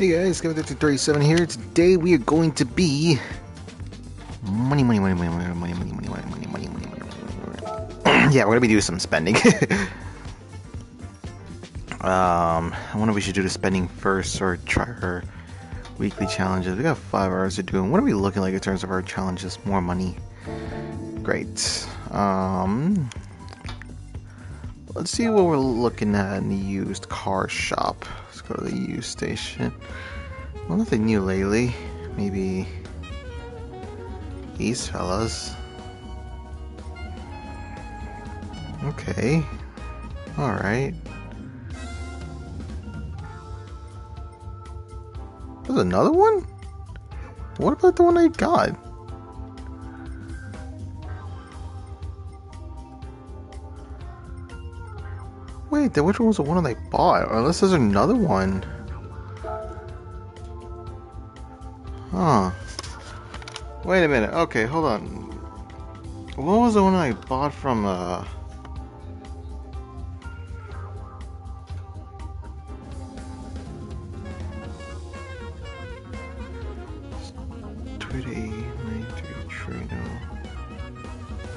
Hey guys, Kevin37 here. Today we are going to be money. Yeah, we're gonna be doing some spending. I wonder if we should do the spending first or try our weekly challenges. We got 5 hours to do them. What are we looking like in terms of our challenges? More money. Great. Let's see what we're looking at in the used car shop. Let's go to the used station. Well, nothing new lately. Maybe these fellas. Okay. Alright. There's another one? What about the one I got? Wait, which one was the one that I bought? Or unless there's another one. Huh. Wait a minute. Okay, hold on. What was the one I bought from,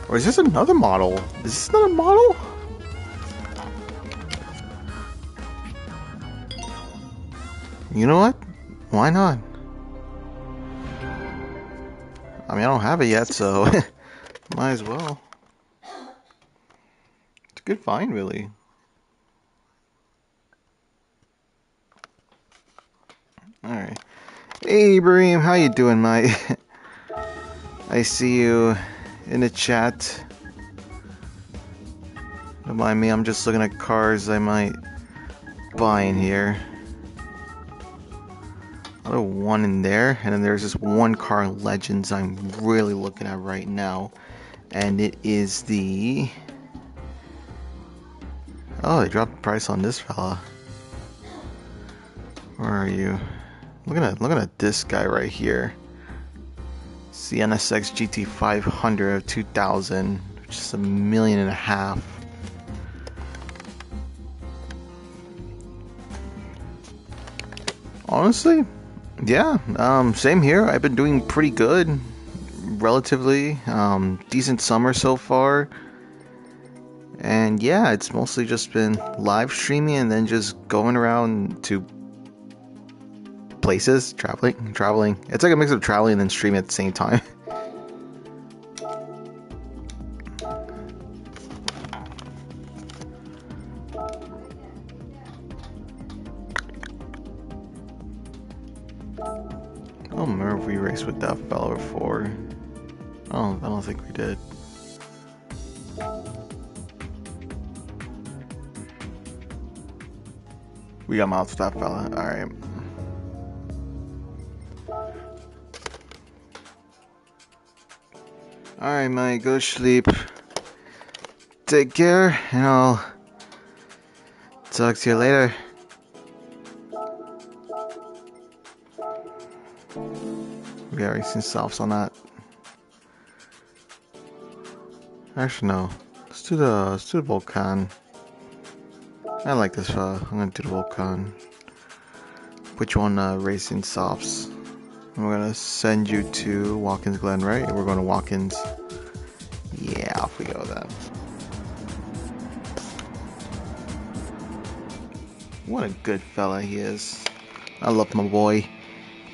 Or is this another model? Is this another model? You know what? Why not? I mean, I don't have it yet, so might as well. It's a good find, really. Alright. Hey, Bream, how you doing, mate? I see you in the chat. Don't mind me, I'm just looking at cars I might buy in here. Another one in there, and then there's this one car in Legends I'm really looking at right now, and it is the... Oh, they dropped the price on this fella. Where are you? Looking at this guy right here. It's the NSX GT 500 of 2000, which is $1.5 million. Honestly, yeah, same here. I've been doing pretty good, relatively, decent summer so far. And yeah, it's mostly just been live streaming and then just going around to places, traveling. It's like a mix of traveling and then streaming at the same time. I don't remember if we raced with that fella before. I don't think we did. We got miles with that fella. Alright. Alright, mate, go sleep. Take care, and I'll talk to you later. We got racing softs on that. Actually, no. Let's do the Volcan. I like this fella. I'm gonna do the Volcan. Put you on racing softs. And we're gonna send you to Watkins Glen, right? We're going to Watkins. Yeah, off we go then. What a good fella he is. I love my boy,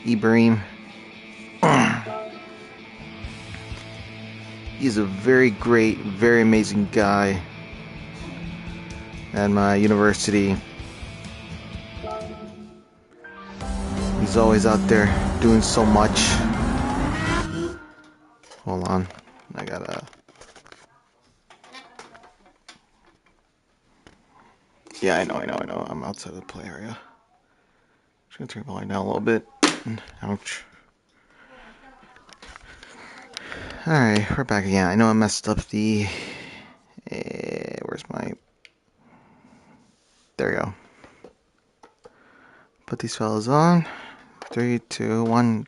Ibrahim. He's a very great, very amazing guy at my university. He's always out there doing so much. Hold on, I gotta... Yeah, I know. I'm outside of the play area. Just gonna turn the light down a little bit. Ouch. Alright, we're back again. I know I messed up the... where's my... There we go. Put these fellas on. 3, 2, 1.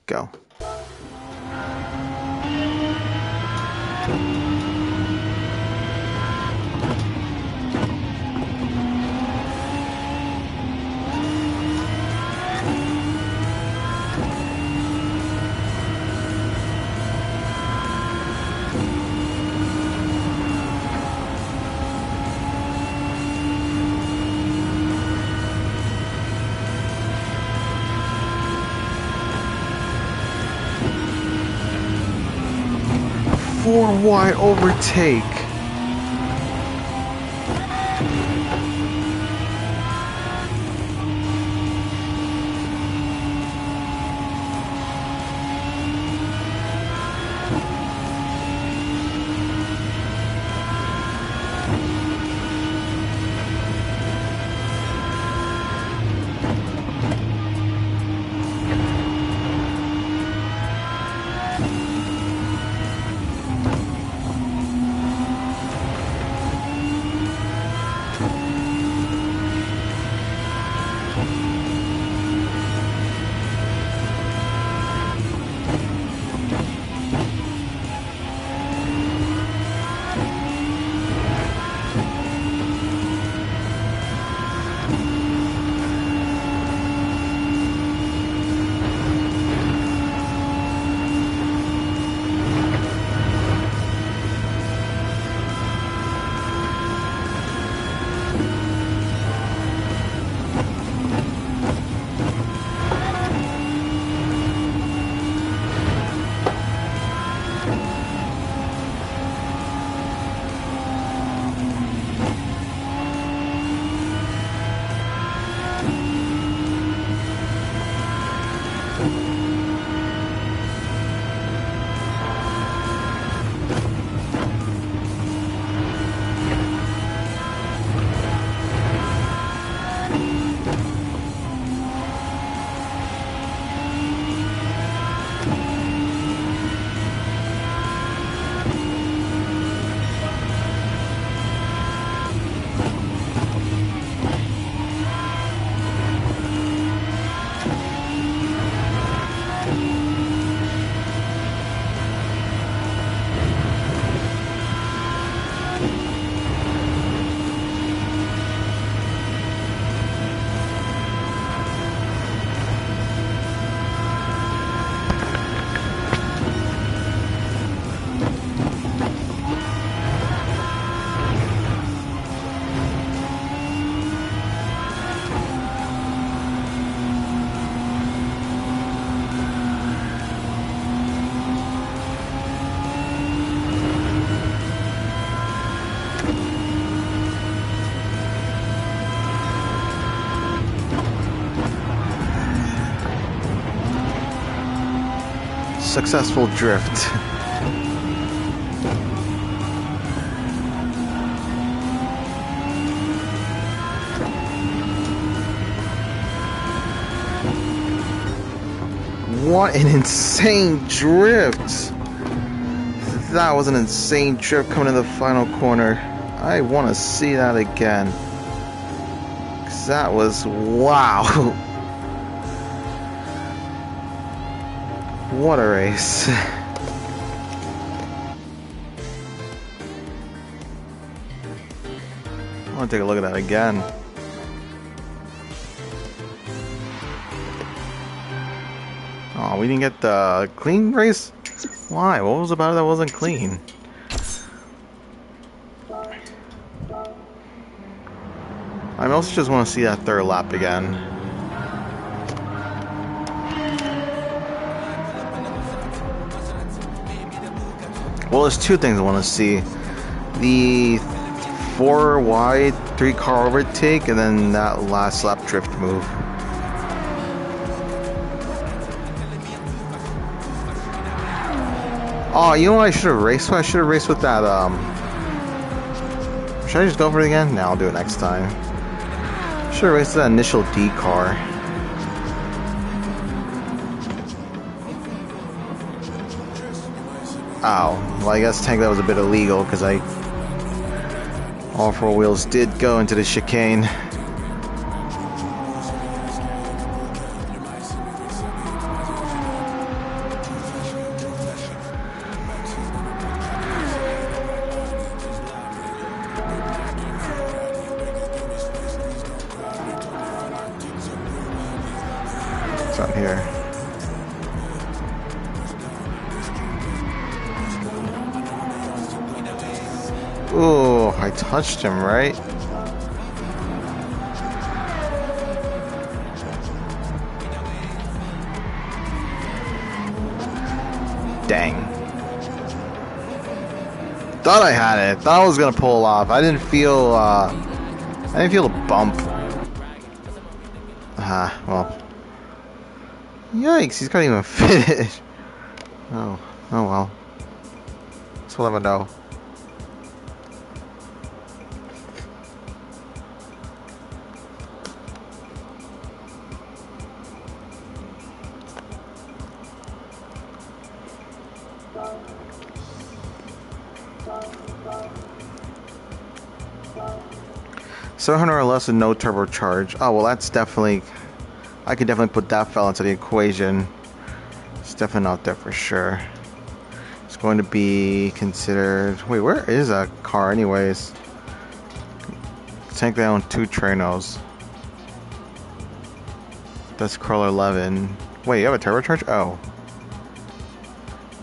Go. super wide overtake. Successful drift. What an insane drift! That was an insane drift coming in the final corner. I want to see that again. 'Cause that was wow. What a race. I want to take a look at that again. Oh, we didn't get the clean race? Why? What was about it that wasn't clean? I mostly just want to see that third lap again. Well, there's two things I want to see. The 4 wide, 3 car overtake, and then that last lap drift move. Oh, you know what I should have raced with? I should have raced with that, should I just go for it again? No, I'll do it next time. Should have raced with that initial D car. Oh, well, I guess technically that was a bit illegal because all 4 wheels did go into the chicane. What's on here? Ooh, I touched him, right? Dang. Thought I had it. Thought I was gonna pull off. I didn't feel the bump. Well. Yikes, he's can't even finish. Oh well. So we'll never know. $700 or less and no turbocharge. Oh well, that's definitely. I could definitely put that fella into the equation. It's definitely not there for sure. It's going to be considered. Wait, where is that car, anyways? Tank down 2 Tranos. That's Corolla 11. Wait, you have a turbocharge? Oh.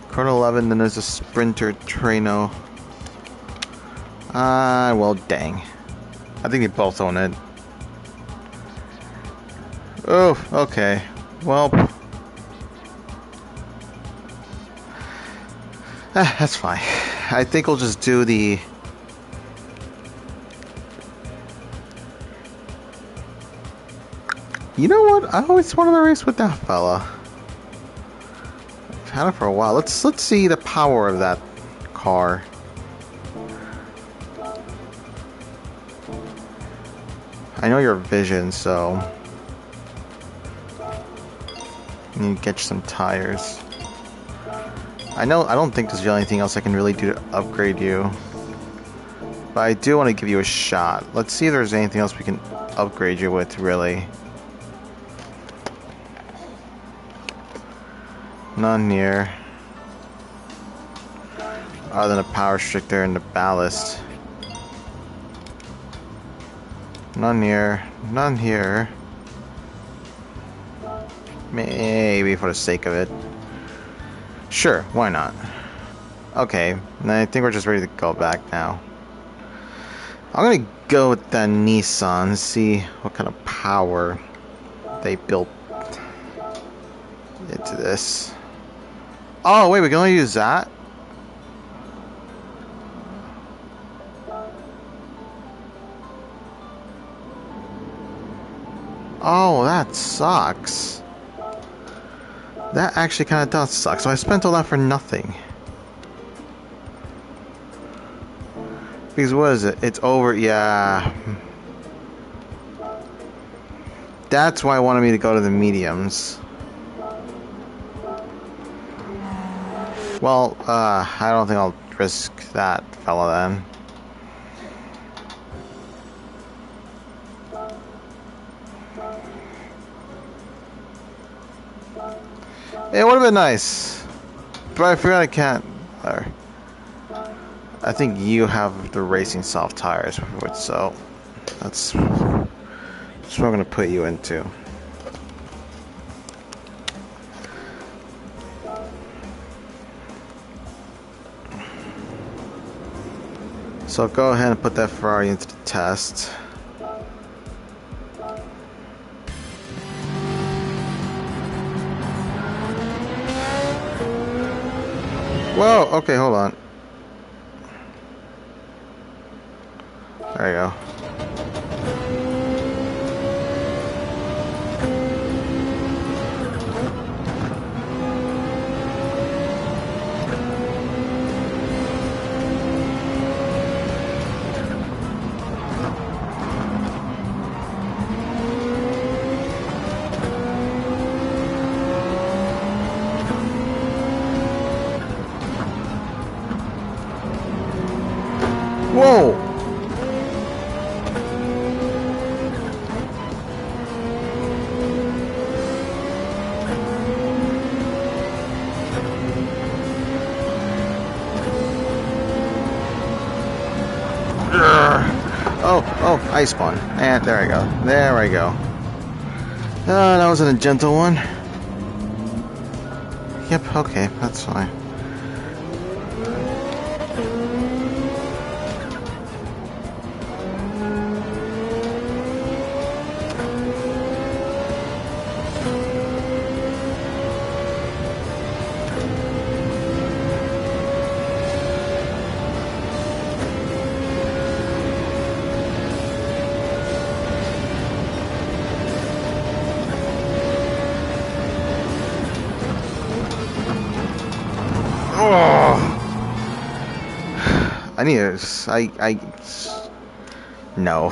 Corolla 11, then there's a Sprinter Trano. Well, dang. I think they both own it. Oh, okay. Well. That's fine. I think we'll just do the... You know what? I always wanted to race with that fella. I've had it for a while. Let's see the power of that car. I know your vision, so I need to get you some tires. I don't think there's really anything else I can really do to upgrade you. But I do want to give you a shot. Let's see if there's anything else we can upgrade you with, really. None here. Other than a power restrictor and the ballast. None here. None here. Maybe for the sake of it. Sure, why not? Okay, I think we're just ready to go back now. I'm gonna go with that Nissan and see what kind of power they built into this. Oh, wait, we can only use that? Oh, that sucks. That actually kind of does suck. So I spent all that for nothing. Because what is it? It's over. Yeah. That's why I wanted me to go to the mediums. Well, I don't think I'll risk that fella then. It would have been nice, but I forgot I can't. I think you have the racing soft tires, so that's what I'm gonna put you into. So go ahead and put that Ferrari into the test. Whoa, okay, hold on. There you go. Whoa! Oh, ice spawn. And there I go. There I go. That wasn't a gentle one. Yep, okay, that's fine. Oh! I need to. No.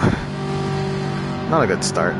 Not a good start.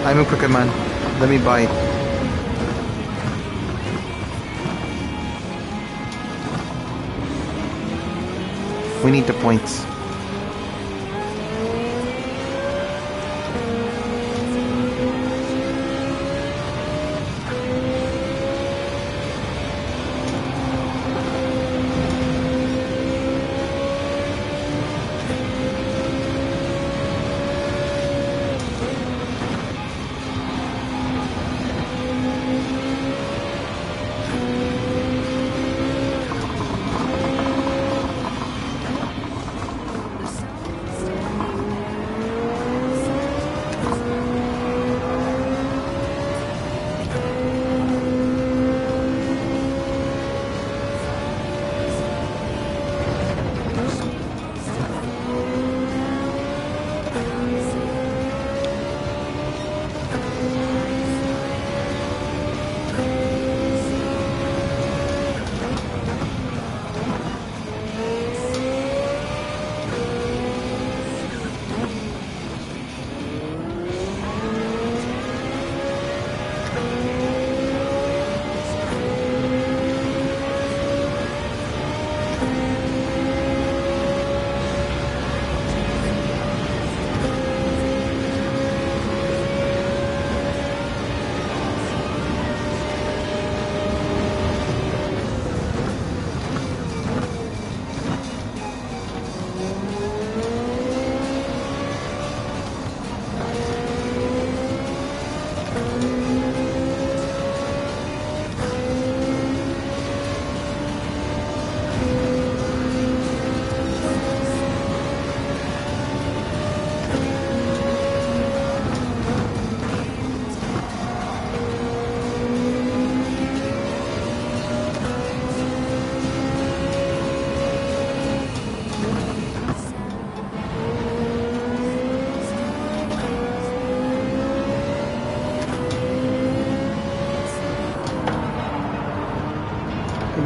I'm a quicker man. Let me buy. We need the points.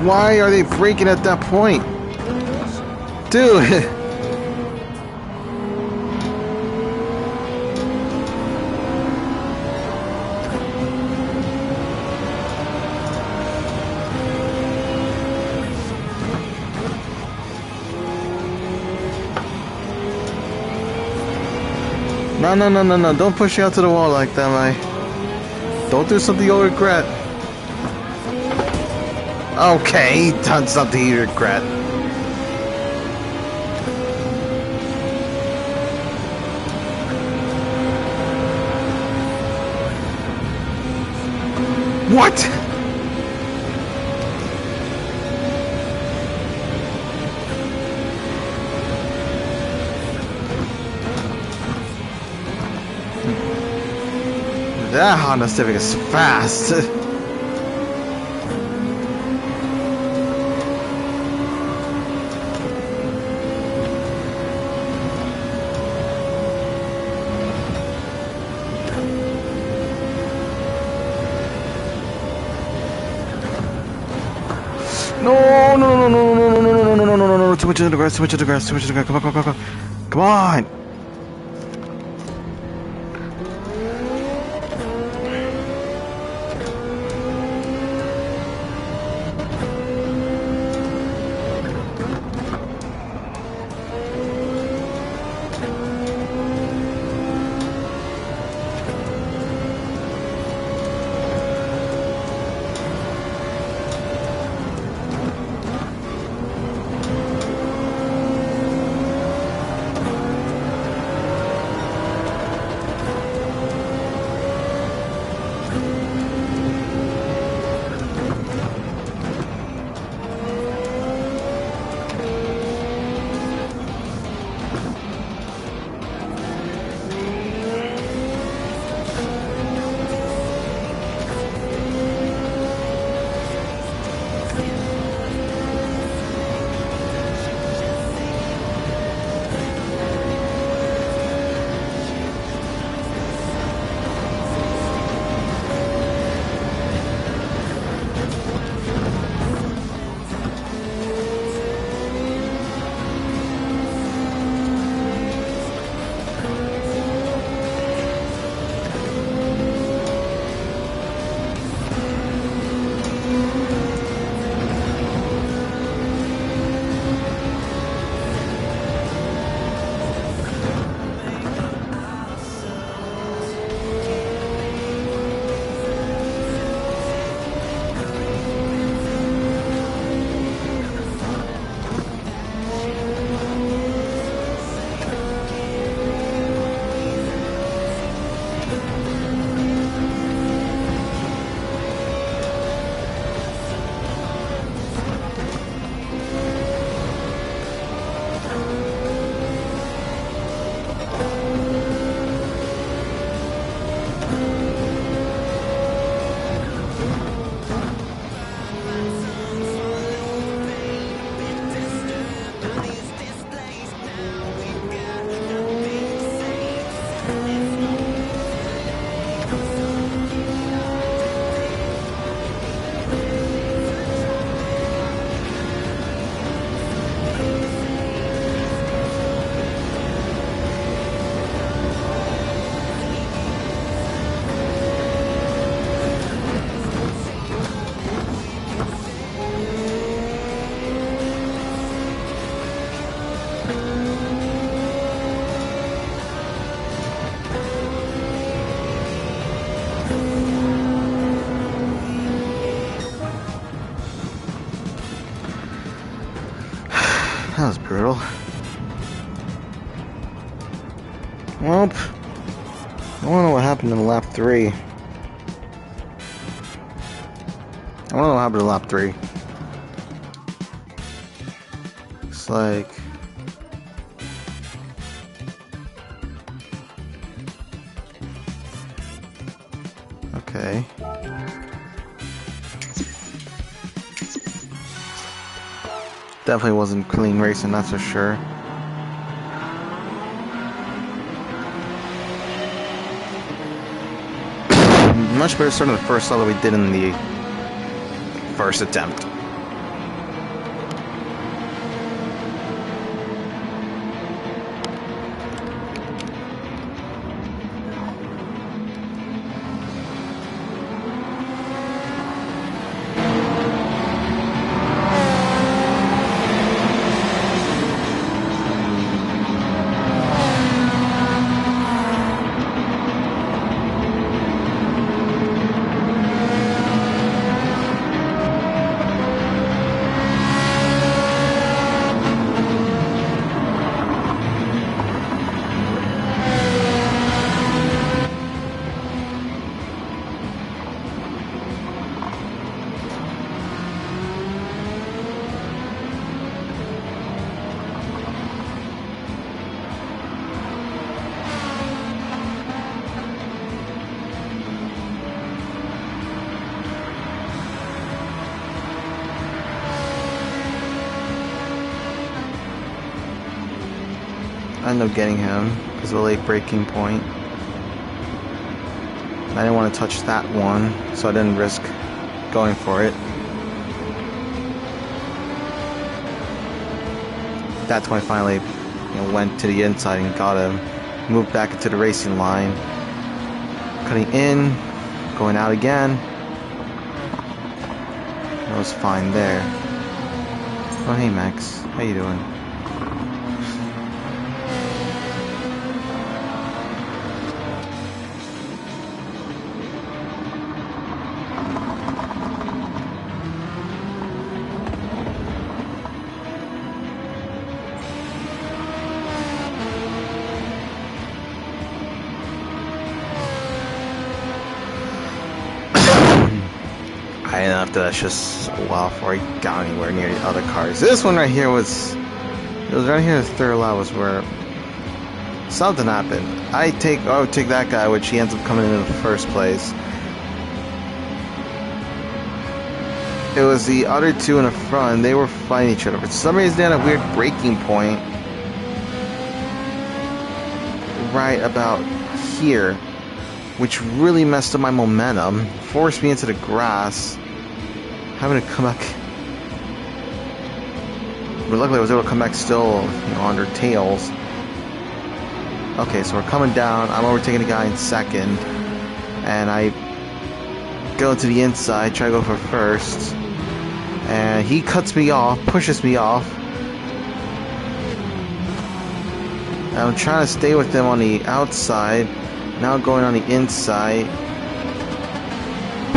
Why are they braking at that point? Dude! No, don't push you out to the wall like that, man. Don't do something you'll regret. Okay, done something you regret. What? That Honda Civic is fast. No, too much in the grass, too much in the grass, too much in the grass. Come on, come on, come on, come on! That was brutal. Well, I don't know what happened in lap 3. I don't know what happened in lap 3. It's like... Okay. Definitely wasn't clean racing, that's for sure. Much better start than the first level we did in the first attempt. I ended up getting him because of a late braking point. I didn't want to touch that one, so I didn't risk going for it. that's when I finally went to the inside and got him. Moved back into the racing line. Cutting in, going out again. That was fine there. Oh, hey Max, how you doing? And after that's just a while before I got anywhere near the other cars. This one right here was right here. The third lap was where something happened. I would take that guy, which he ends up coming in the first place. It was the other two in the front. They were fighting each other. For some reason, they had a weird braking point right about here, which really messed up my momentum, forced me into the grass, having to come back. But luckily I was able to come back still, on their tails. Okay, so we're coming down. I'm overtaking the guy in second, and I go to the inside, try to go for first, and he cuts me off, pushes me off. And I'm trying to stay with him on the outside. Now going on the inside,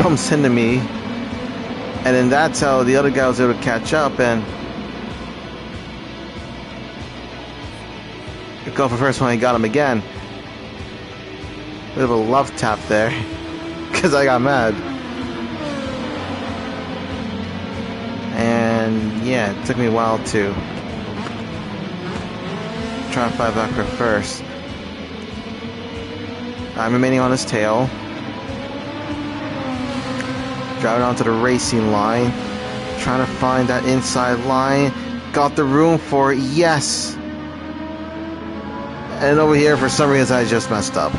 bumps into me, and then that's how the other guy was able to catch up and go for first when I got him again. Bit of a love tap there, because I got mad. And yeah, it took me a while to try and fight back for first. I'm remaining on his tail. Driving onto the racing line. Trying to find that inside line. Got the room for it. Yes! And over here, for some reason, I just messed up.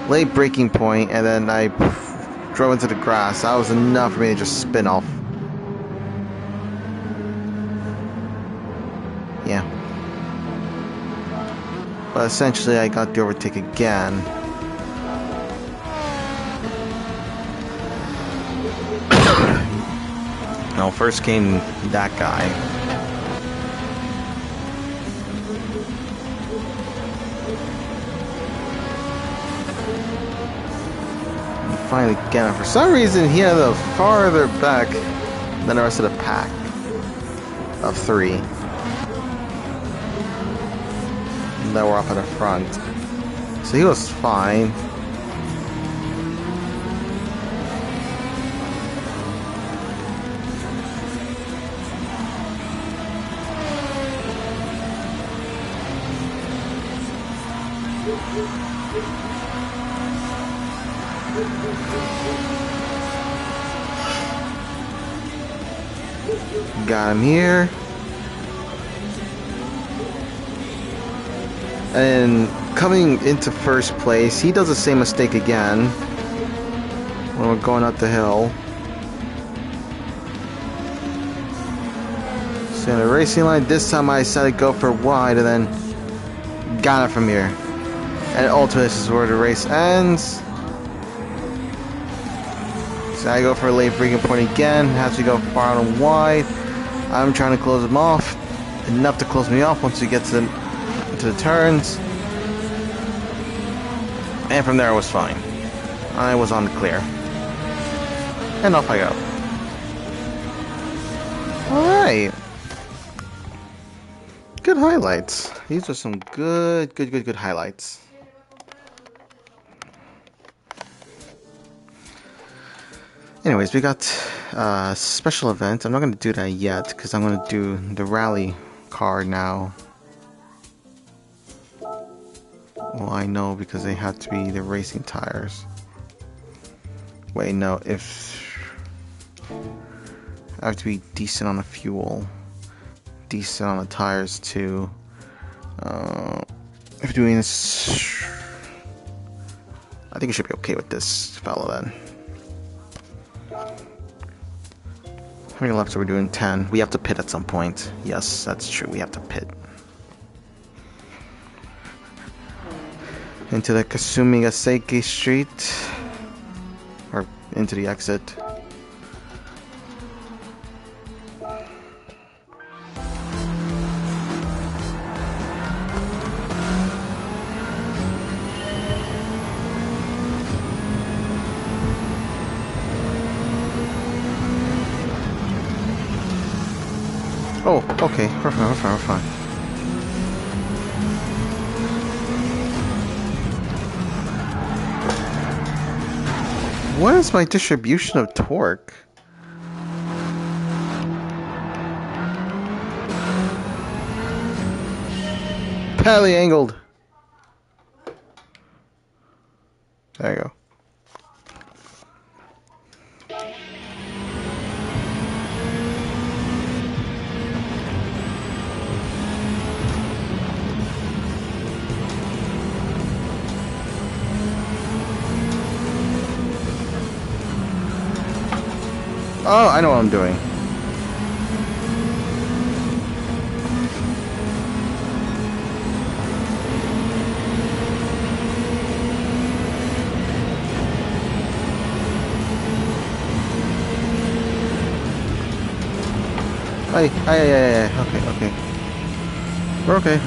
Late braking point, and then I drove into the grass. That was enough for me to just spin off. Yeah. But essentially, I got the overtake again. No, first came that guy. And finally again, for some reason he had a farther back than the rest of the pack of three that were up in the front. So he was fine. Got him here. And coming into first place, he does the same mistake again when we're going up the hill. So in the racing line, this time I decided to go for wide and then got it from here. And ultimately, this is where the race ends. So I go for a late braking point again. Has to go far and wide. I'm trying to close him off. Enough to close me off once he gets into the turns. And from there, it was fine. I was on the clear. And off I go. Alright. Good highlights. These are some good highlights. Anyways, we got a special event. I'm not going to do that yet because I'm going to do the rally car now. Well, I know because they have to be the racing tires. Wait, no, if I have to be decent on the fuel, decent on the tires too. If doing this, I think I should be okay with this fellow then. How many laps are we doing? 10. We have to pit at some point. Yes, that's true. We have to pit. into the Kasumigaseki Street, or into the exit. Oh, okay, we're fine. What is my distribution of torque? Pally angled. There you go. Oh, I know what I'm doing. Hey, okay. We're okay.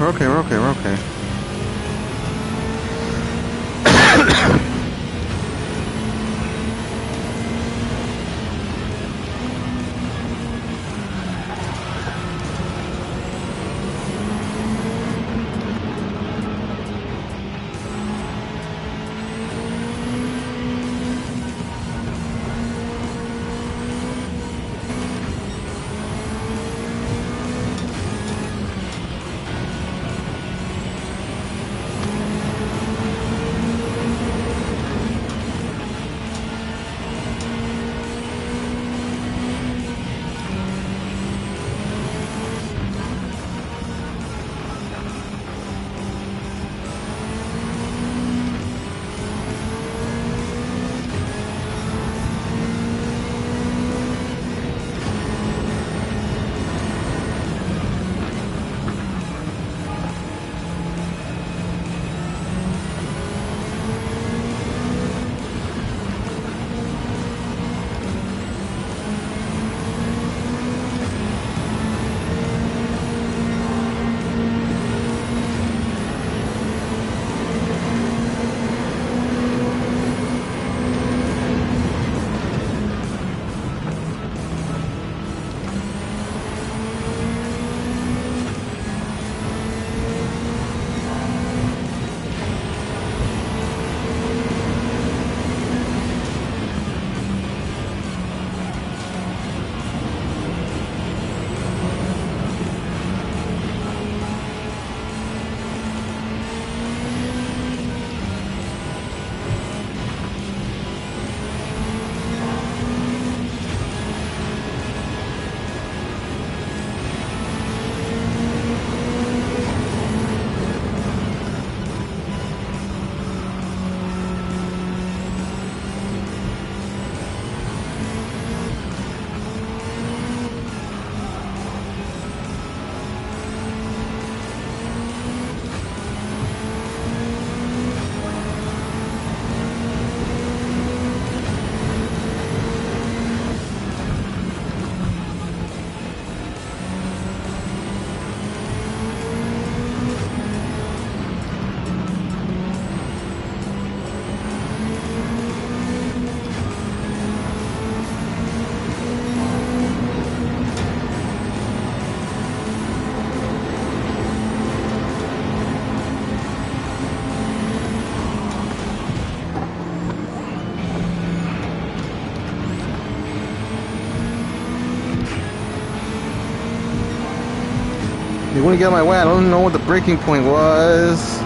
You want to get on my way? I don't know what the breaking point was.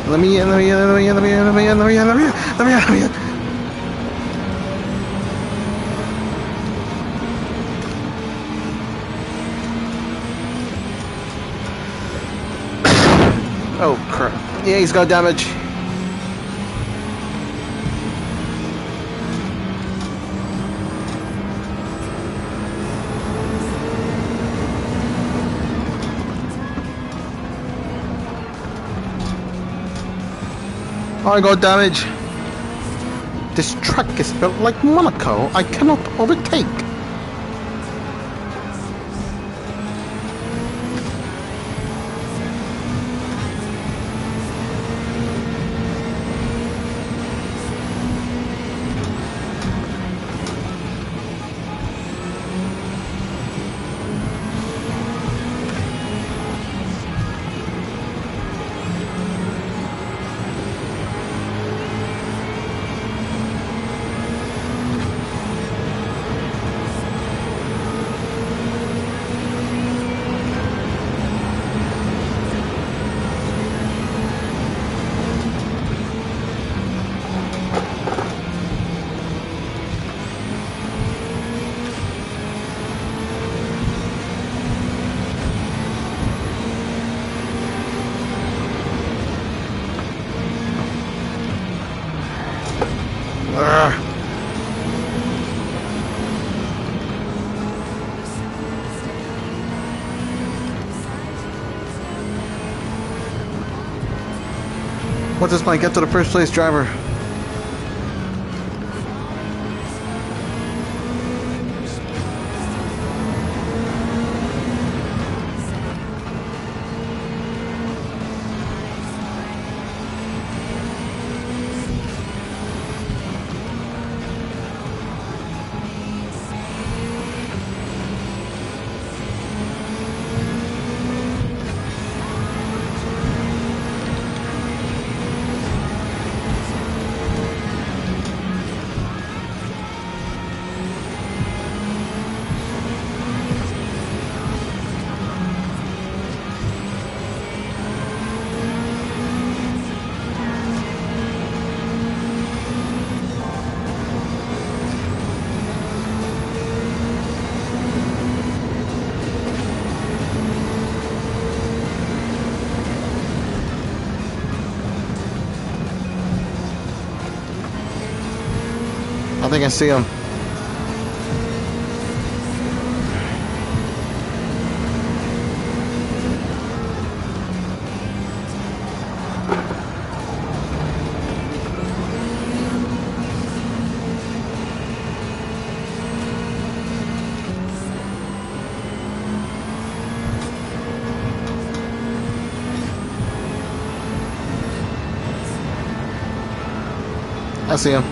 Let me in. Oh crap. Yeah, he's got damage. I got damage. This track is built like Monaco. I cannot overtake. What's this might get to the first place driver? I think I see him. I see him.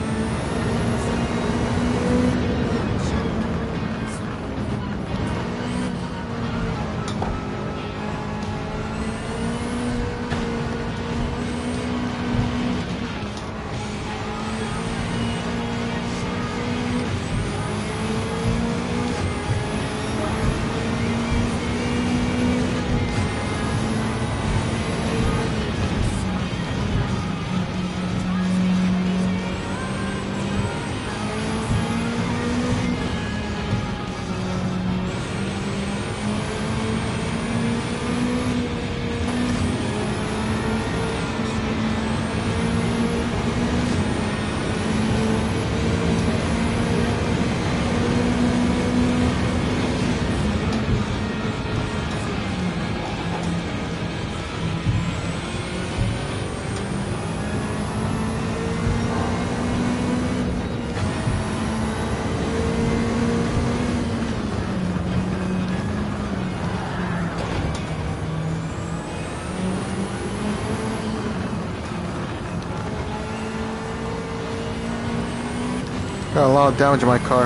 Got a lot of damage in my car.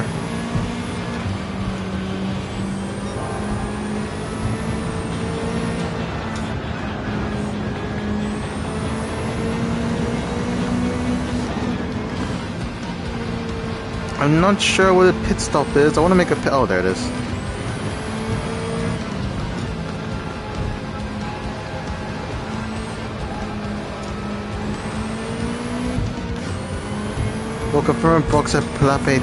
I'm not sure where the pit stop is. I want to make a pit. Oh, there it is. Will confirm box at lap 8.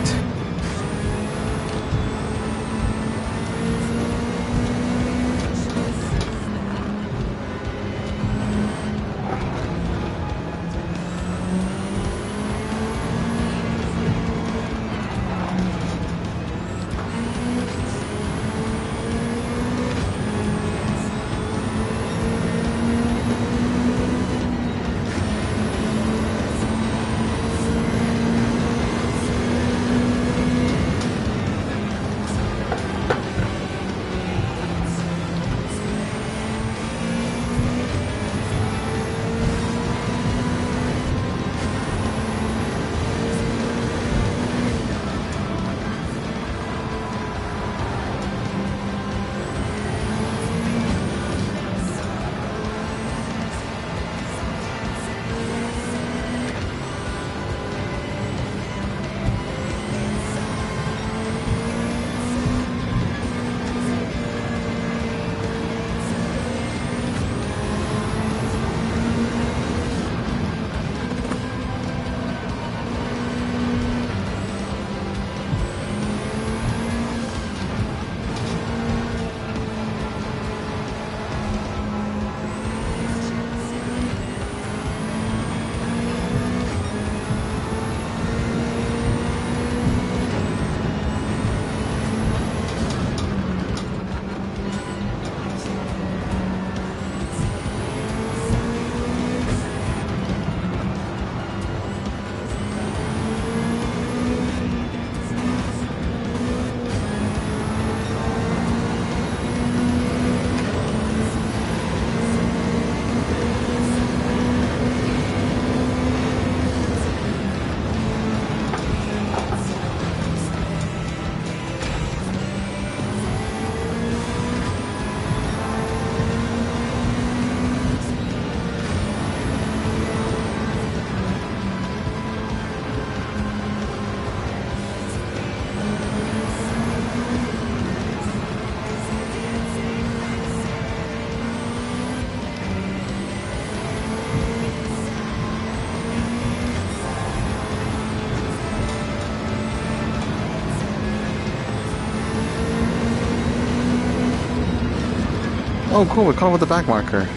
Oh, cool. We caught him with the back marker.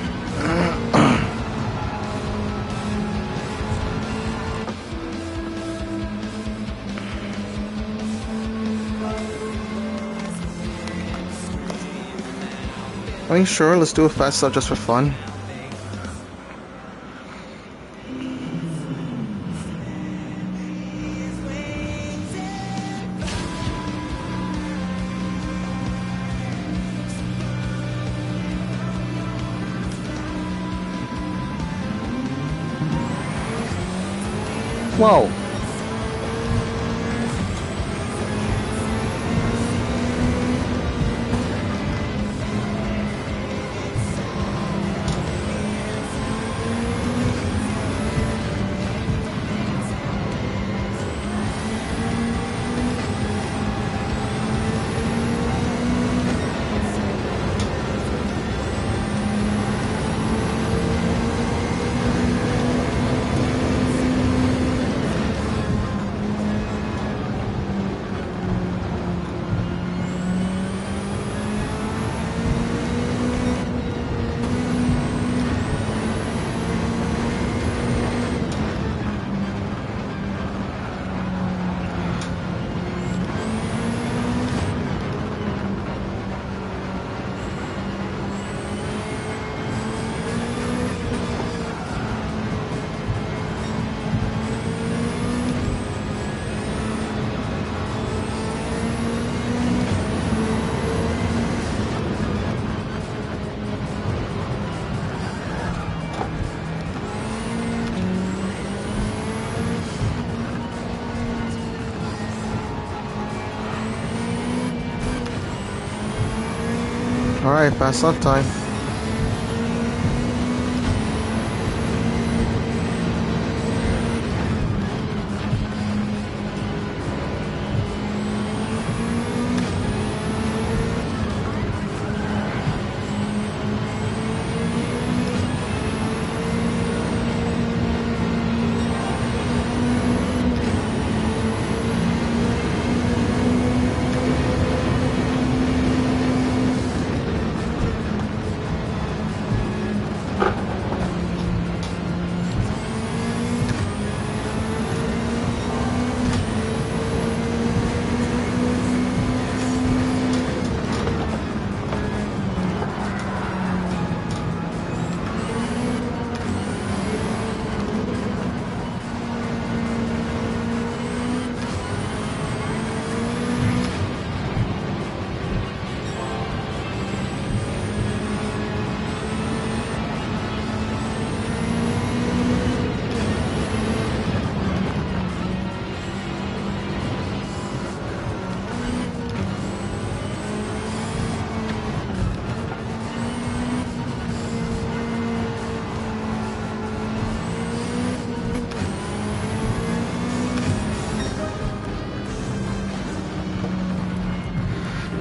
I mean, sure, let's do a fast stop just for fun. Whoa. Alright, fast lap time.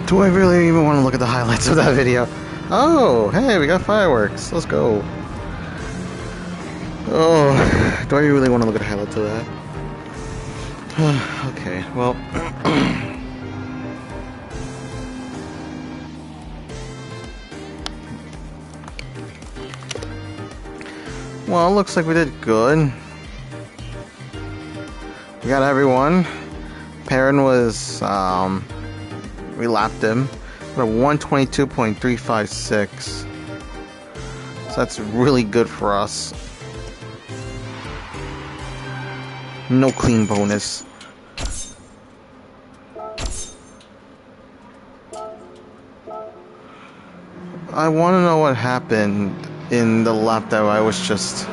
Do I really even want to look at the highlights of that video? Oh, hey, we got fireworks. Let's go. Oh, do I really want to look at the highlights of that? Okay, well. Well, it looks like we did good. We got everyone. Perrin was, we lapped him at a 122.356. So that's really good for us. No clean bonus. I want to know what happened in the lap that I was just...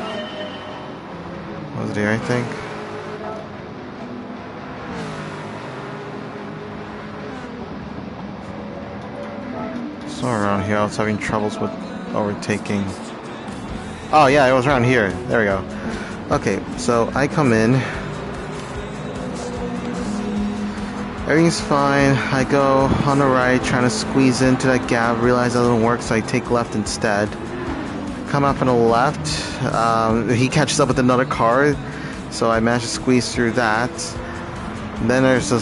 Was it here, I think? Somewhere around here, I was having troubles with overtaking. Oh yeah, it was around here. There we go. Okay, so I come in. Everything's fine. I go on the right, trying to squeeze into that gap. Realize that doesn't work, so I take left instead. Come up on the left. He catches up with another car, so I managed to squeeze through that. Then there's a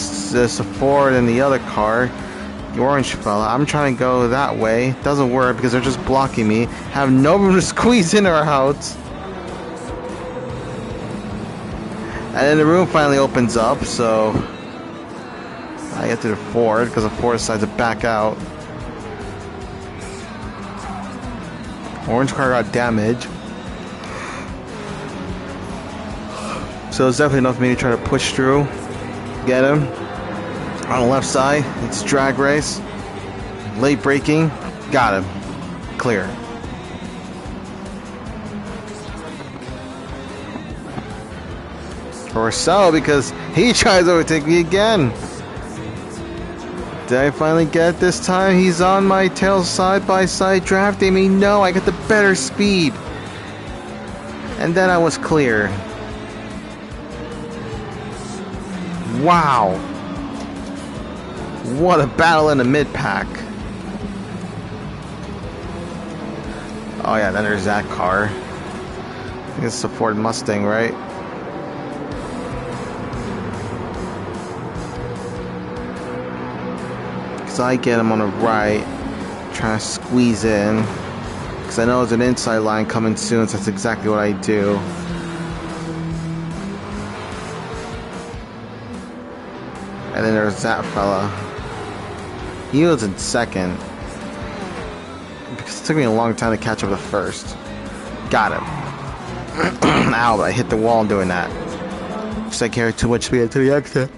Ford in the other car. The orange fella. I'm trying to go that way. Doesn't work because they're just blocking me. Have no room to squeeze into our house. And then the room finally opens up, so I get to the Ford because the Ford decides to back out. Orange car got damaged. So it's definitely enough for me to try to push through. Get him. On the left side, it's drag race. Late braking. Got him. Clear. Or so, because he tries to overtake me again. Did I finally get it this time? He's on my tail side by side drafting me. No, I got the better speed. And then I was clear. Wow. What a battle in the mid-pack. Oh yeah, then there's that car. I think it's the Ford Mustang, right? Because I get him on the right, trying to squeeze in. Because I know there's an inside line coming soon, so that's exactly what I do. And then there's that fella. He was in second. Because it took me a long time to catch up to first. Got him. Ow, but I hit the wall doing that. Just I carried too much speed into the exit.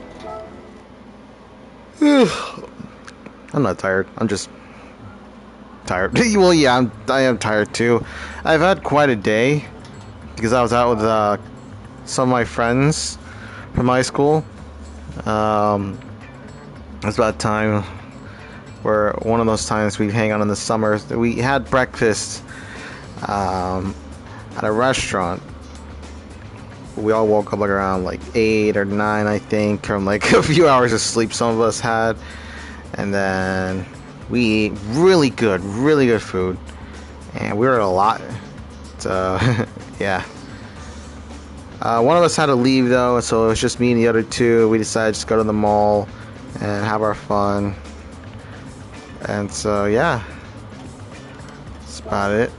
I'm not tired. I'm just tired. Well, yeah, I am tired too. I've had quite a day. Because I was out with some of my friends from high school. It's about time where one of those times we hang out in the summer. We had breakfast at a restaurant. We all woke up like around like 8 or 9, I think, from like a few hours of sleep some of us had. And then we ate really good food. And we were a lot. So, yeah. One of us had to leave though, so it was just me and the other two. We decided to just go to the mall and have our fun. And so, yeah. That's about it.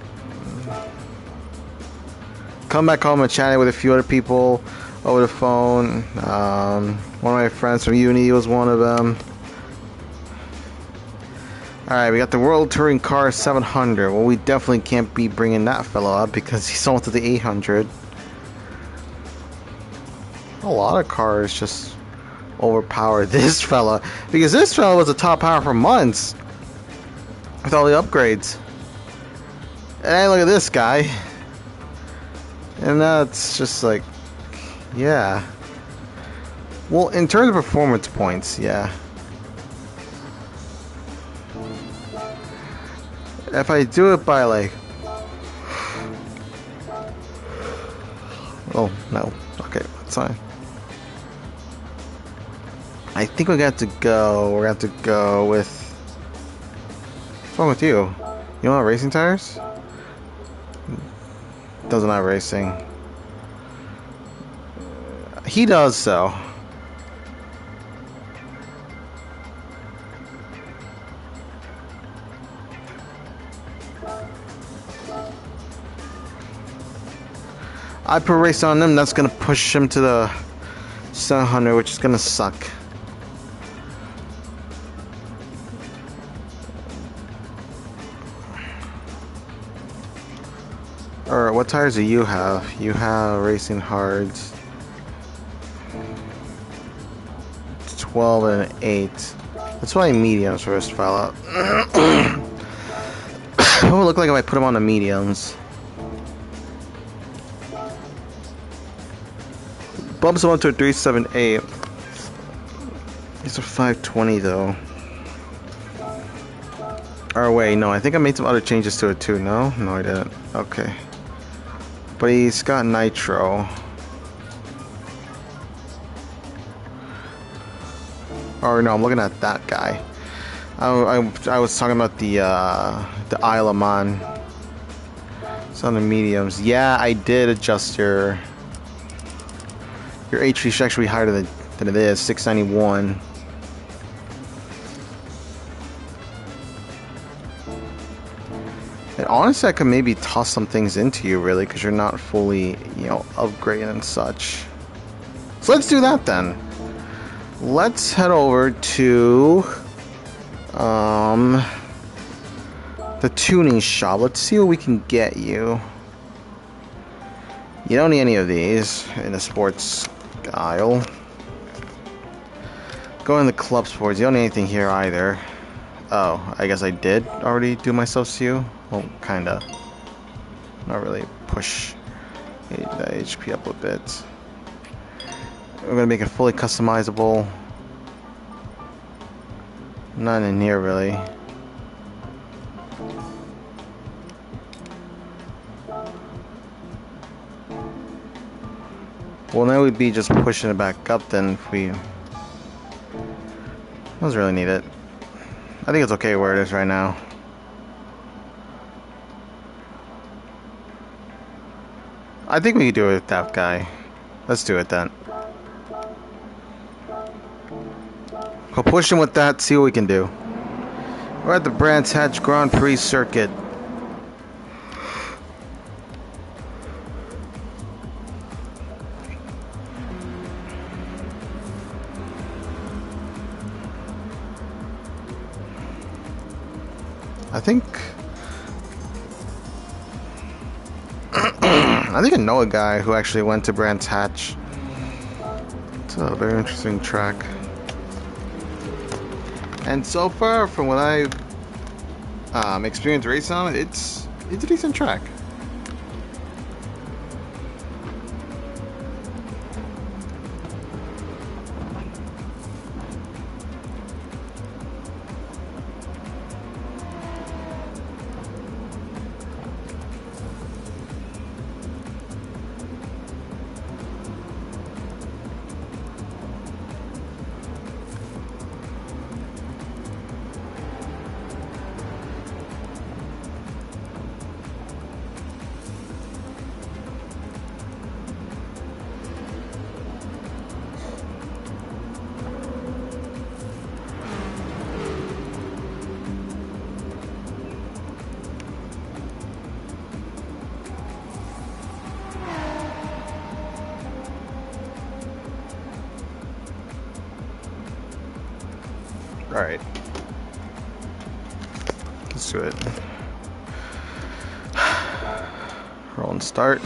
Come back home and chatted with a few other people over the phone. One of my friends from uni was one of them. Alright, we got the World Touring Car 700. Well, we definitely can't be bringing that fellow up because he's sold to the 800. A lot of cars just overpower this fella because this fella was a top power for months with all the upgrades. And look at this guy. And that's just like, yeah. Well, in terms of performance points, yeah. If I do it by like, oh no, okay, that's fine. I think we're gonna have to go with. What's wrong with you? You don't have racing tires? Doesn't have racing. He does so. I put race on him, that's gonna push him to the 700, which is gonna suck. Alright, what tires do you have? You have racing hards. 12 and an 8. That's why mediums first fella. What would it look like if I put them on the mediums? Bumps them up to a 378. It's a 520 though. Or wait, no, I think I made some other changes to it too. No, I didn't. Okay. But he's got nitro. Or no, I'm looking at that guy. I was talking about the Isle of Man. It's on the mediums. Yeah, I did adjust your HP is actually higher than it is, 691. honestly, I could maybe toss some things into you, really, because you're not fully, upgraded and such. So let's do that then. Let's head over to the tuning shop. Let's see what we can get you. You don't need any of these in the sports aisle. Go in the club sports. You don't need anything here either. Oh, I guess I did already do myself CU. Well, kinda. Not really. Push the HP up a bit. We're gonna make it fully customizable. None in here really. Well, now we'd be just pushing it back up then if we... Doesn't really need it. I think it's okay where it is right now. I think we can do it with that guy. Let's do it then. We'll push him with that, see what we can do. We're at the Brands Hatch Grand Prix circuit. I think I know a guy who actually went to Brands Hatch. It's a very interesting track. And so far, from what I've experienced racing on it, it's a decent track. Alright. Let's do it. Roll and start.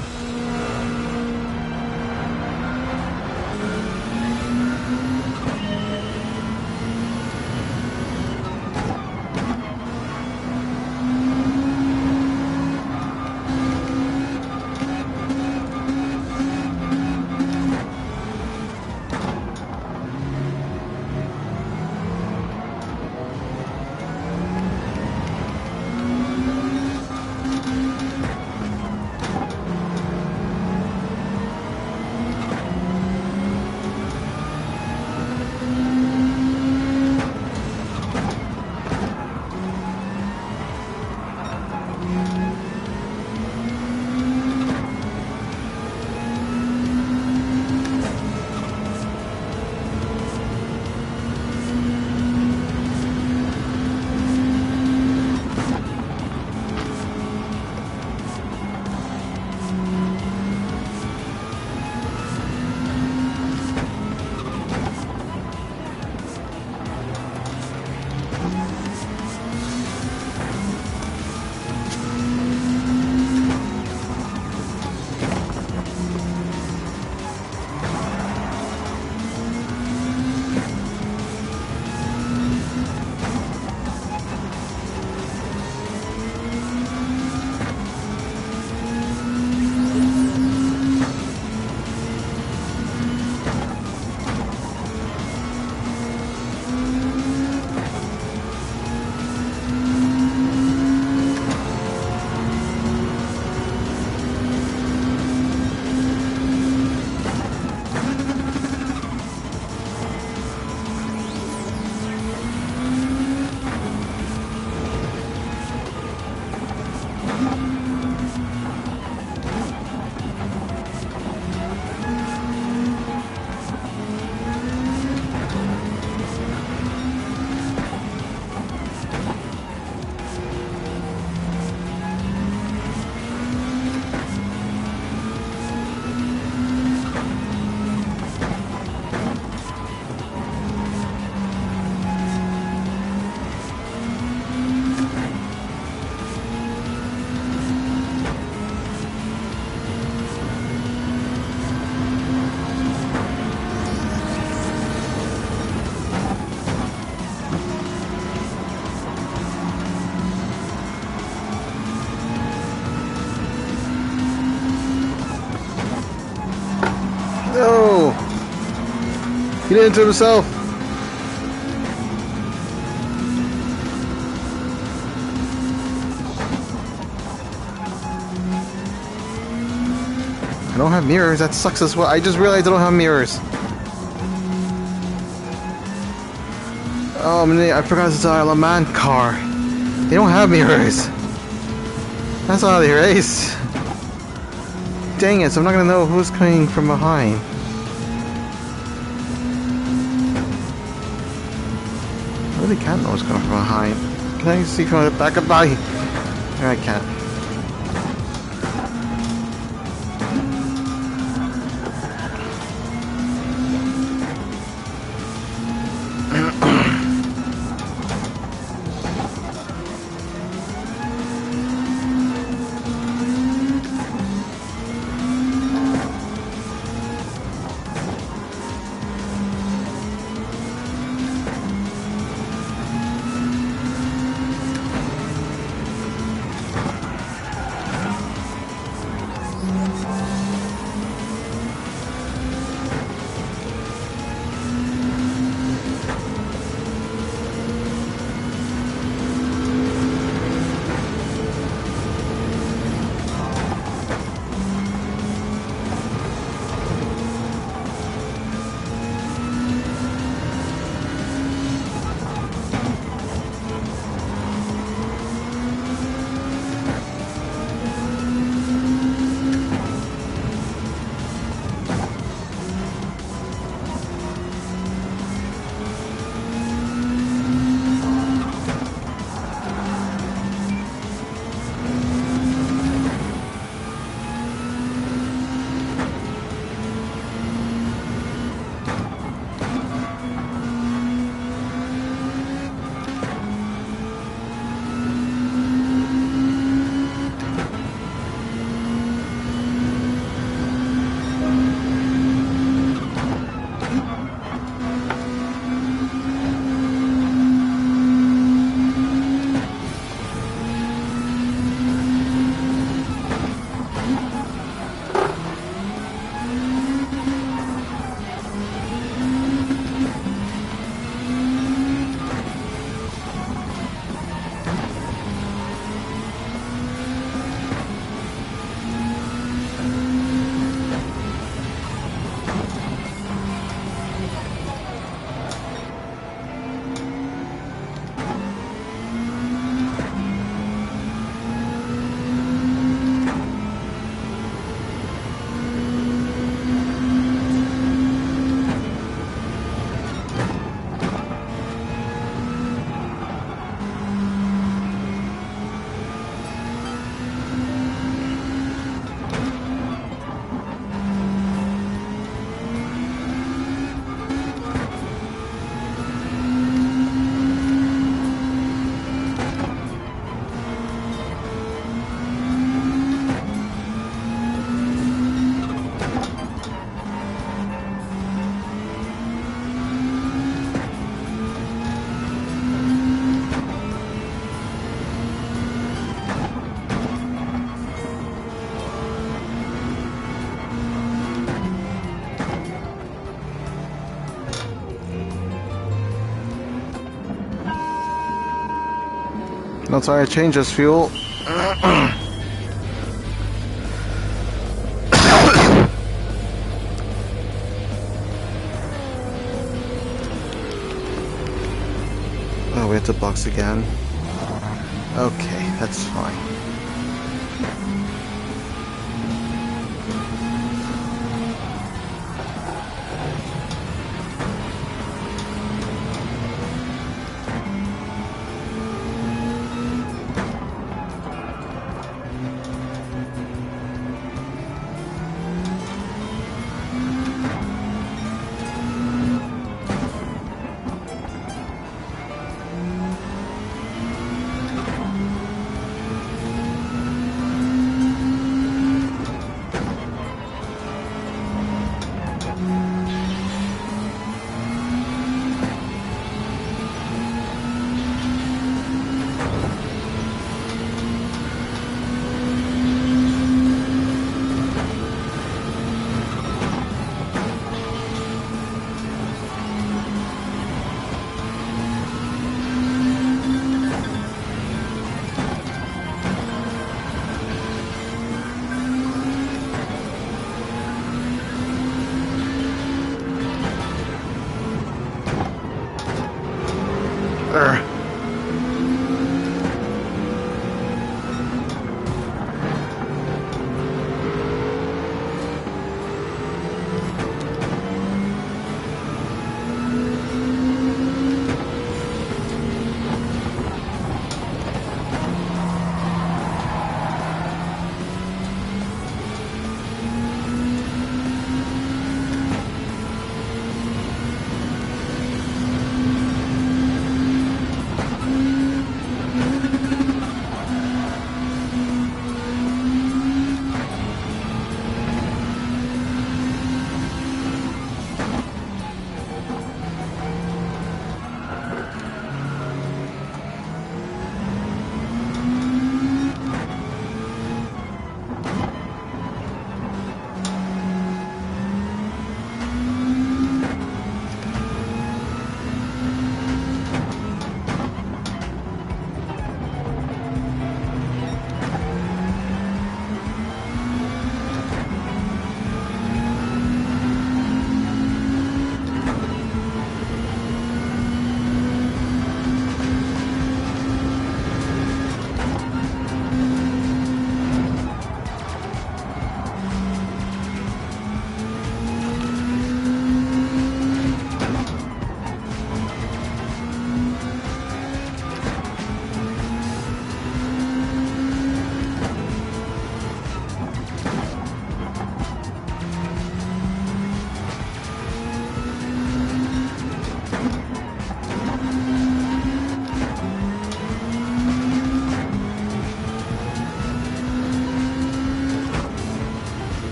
He did it to himself. I don't have mirrors. That sucks as well. I just realized I don't have mirrors. Oh man, I forgot it's a Le Mans car. They don't have mirrors. That's how they race. Dang it, so I'm not gonna know who's coming from behind. I really can't know what's coming from behind. Can I see from the back of my... No, I can't. No, sorry, I changed this fuel. Oh, we have to box again. Okay, that's fine. Urgh.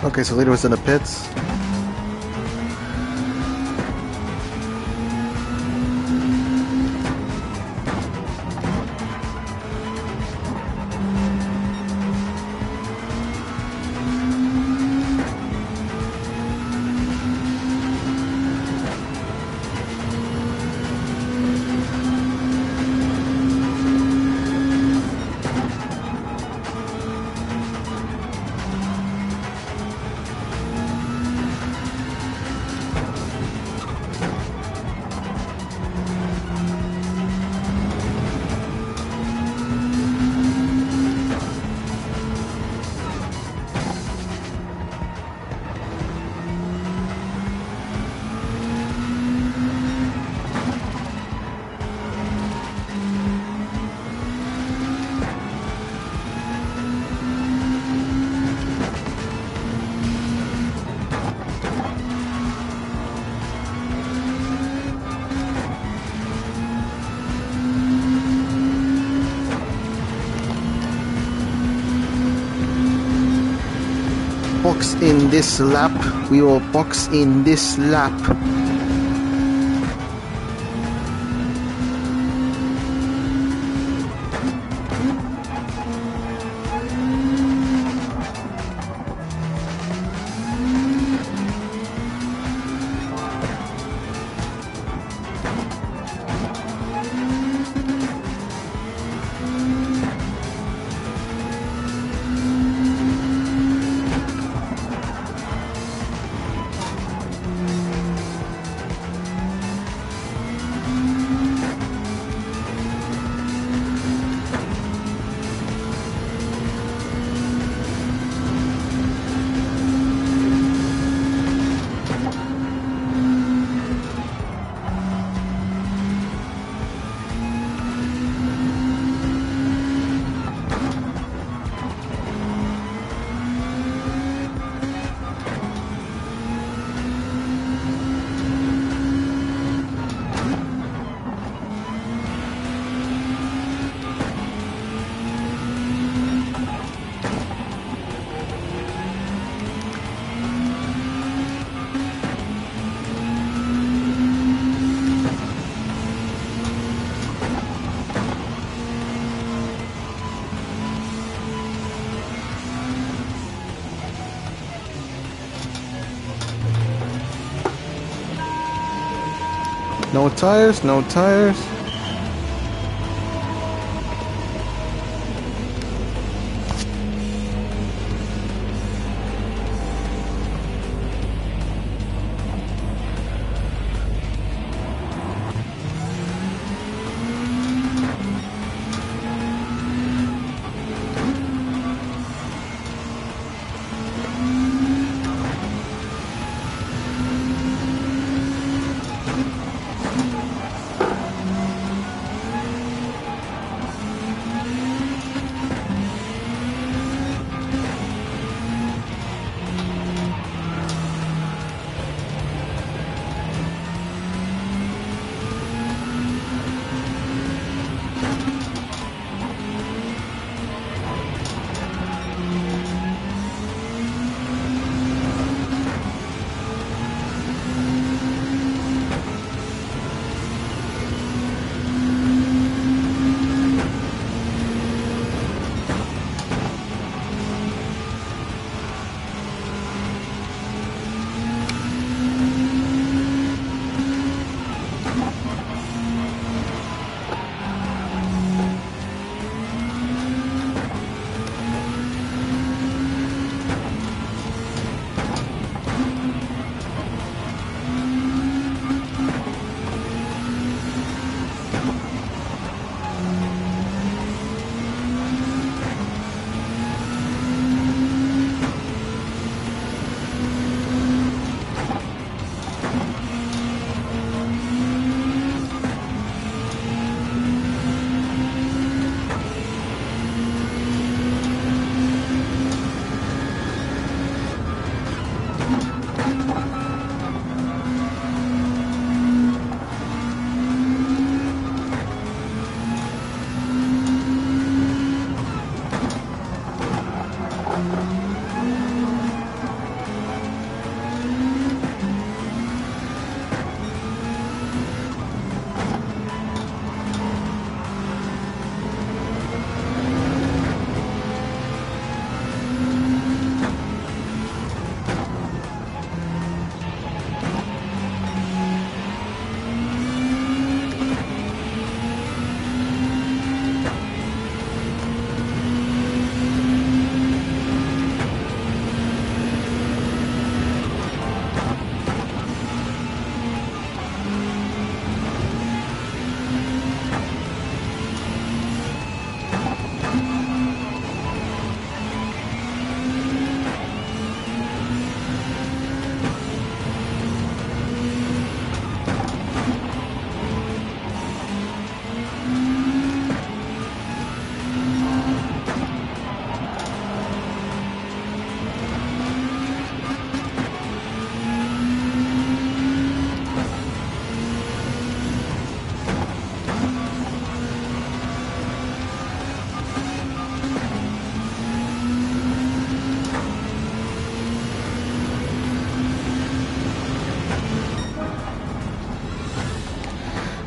Okay, so leader was in the pits. Box in this lap. We will box in this lap. No tires, no tires.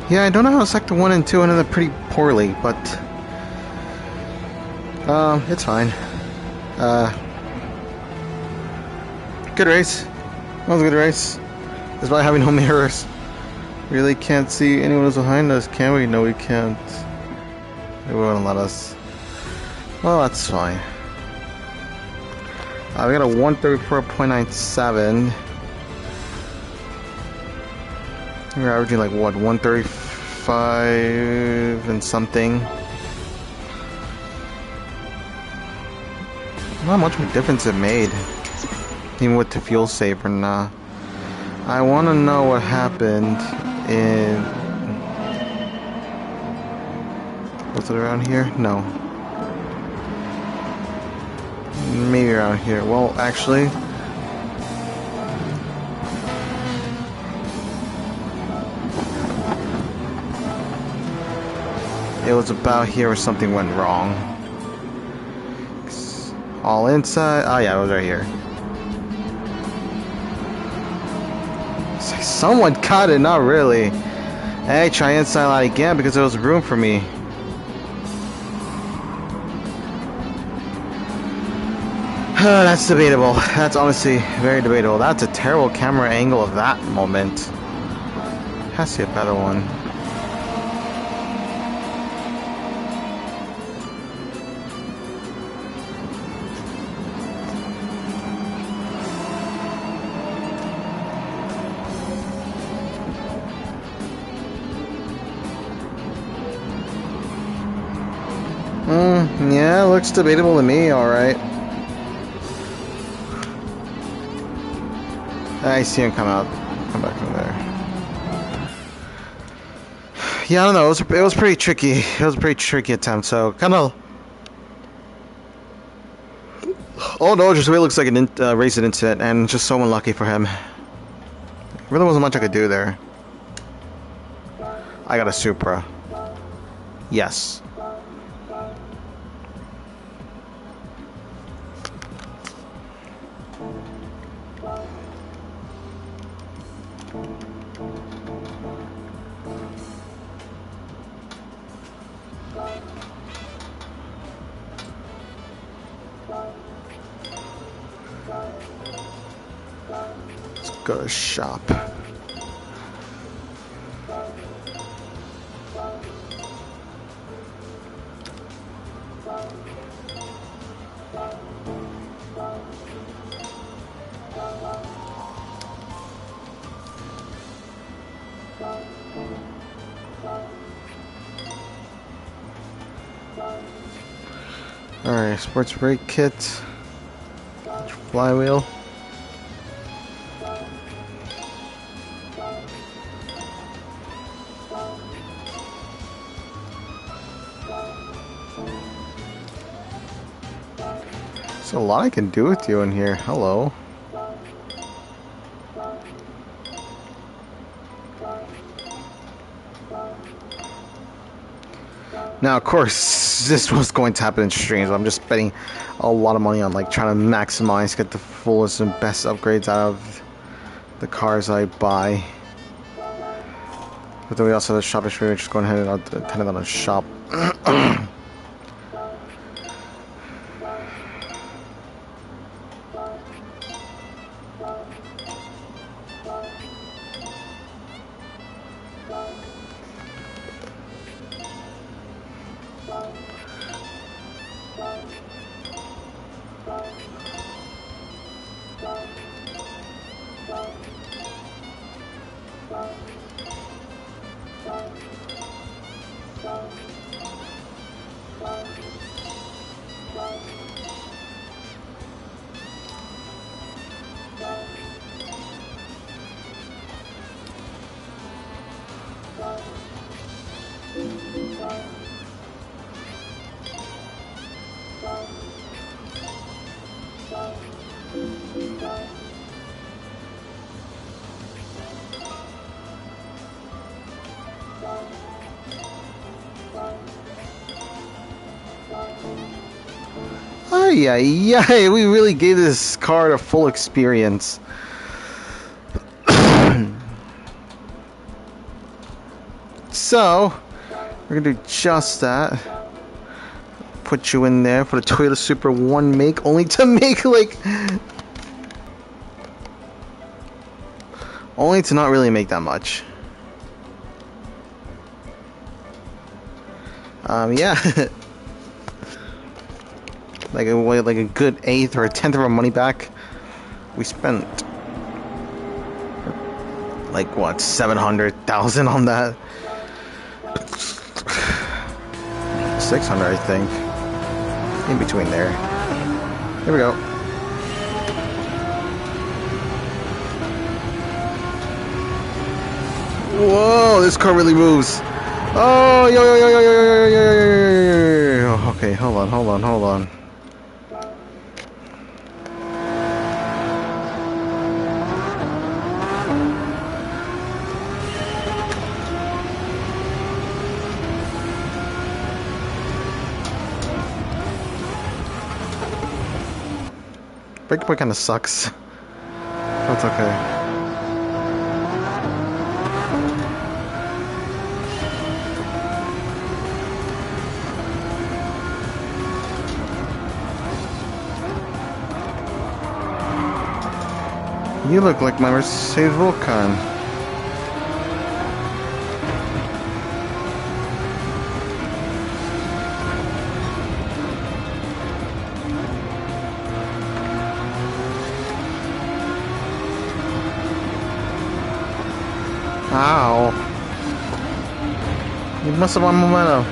Yeah, I don't know how Sector 1 and 2 ended up pretty poorly, but it's fine. Good race. That was a good race. Despite having no mirrors. Really can't see anyone who's behind us, can we? No, we can't. They won't let us. Well, that's fine. We got a 134.97. We're averaging like what, 135 and something. Not much of a difference it made, even with the fuel saver. Nah. I want to know what happened in. Was it around here? No. Maybe around here. Well, actually. It was about here where something went wrong. All inside. Oh yeah, it was right here. It's like someone cut it, not really. Hey, try inside lot again because there was room for me. That's debatable. That's honestly very debatable. That's a terrible camera angle of that moment. has to be a better one. Yeah, looks debatable to me, alright. I see him come back from there. Yeah, I don't know, it was pretty tricky. It was a pretty tricky attempt, so kind of... Oh no, it just really looks like a racing incident, and just so unlucky for him. Really wasn't much I could do there. I got a Supra. Yes. Let's go to shop. Alright, sports brake kit. Flywheel. There's a lot I can do with you in here. Hello. Now, of course, this was going to happen in streams. I'm just spending a lot of money on like trying to maximize, get the fullest and best upgrades out of the cars I buy. But then we also have the shop history. We're just going ahead and attend it on a shop. Yeah, we really gave this card a full experience. So, we're gonna do just that. Put you in there for the Toyota Supra 1 make, only to make like... Only to not really make that much. Yeah. like a good eighth or a tenth of our money back. We spent like what, 700,000 on that. 600, I think. In between there. Here we go. Whoa, this car really moves. Oh, yo. Okay, hold on. Breakpoint kind of sucks. That's okay. You look like my Mercedes Vulcan. Ow. You messed up my momentum.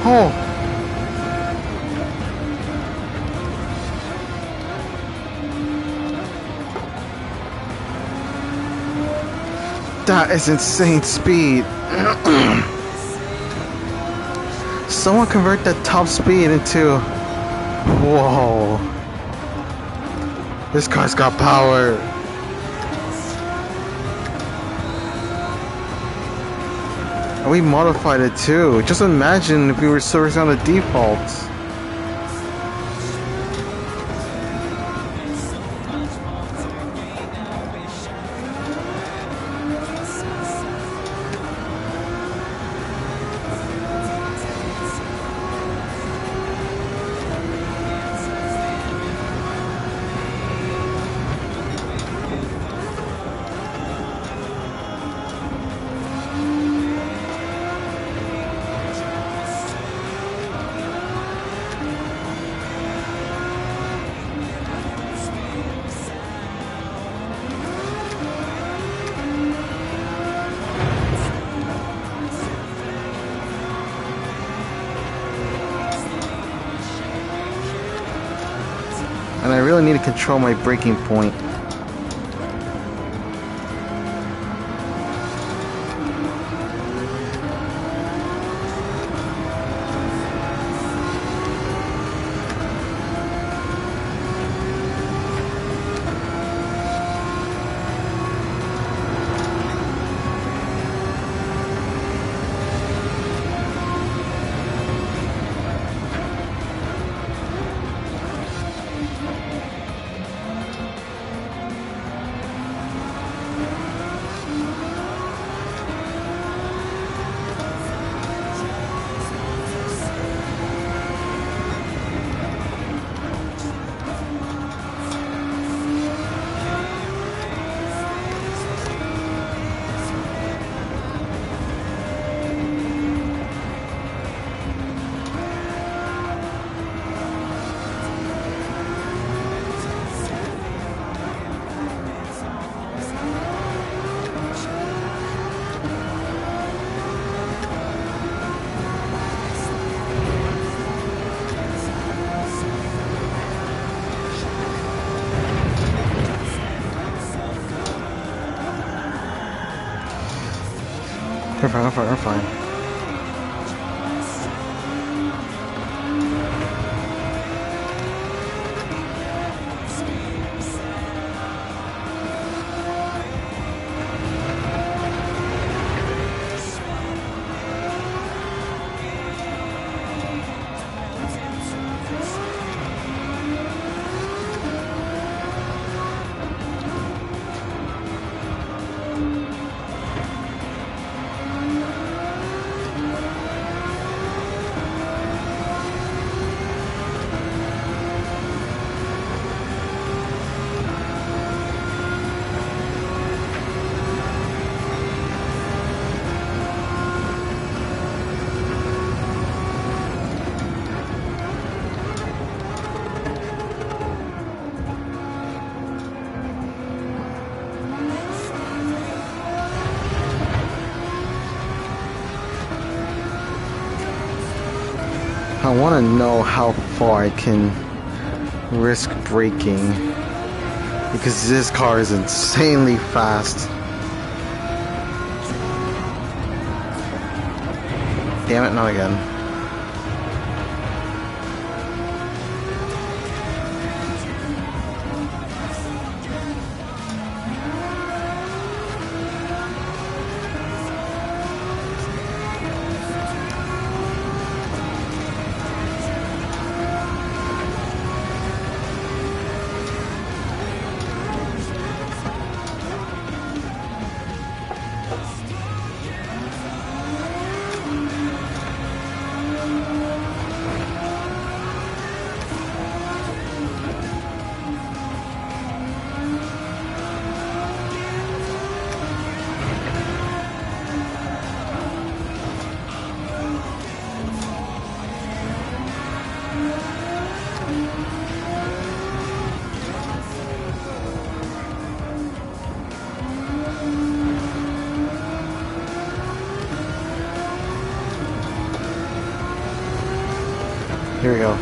Oh! That is insane speed. Someone convert that top speed into... Whoa. This car's got power. And we modified it too. Just imagine if we were servicing on the defaults. And I really need to control my braking point. We're fine, we're fine, we're fine. I want to know how far I can risk braking, because this car is insanely fast. Damn it, not again. Here we go.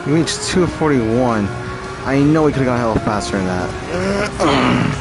We reached 241. I know we could have gone hell faster than that.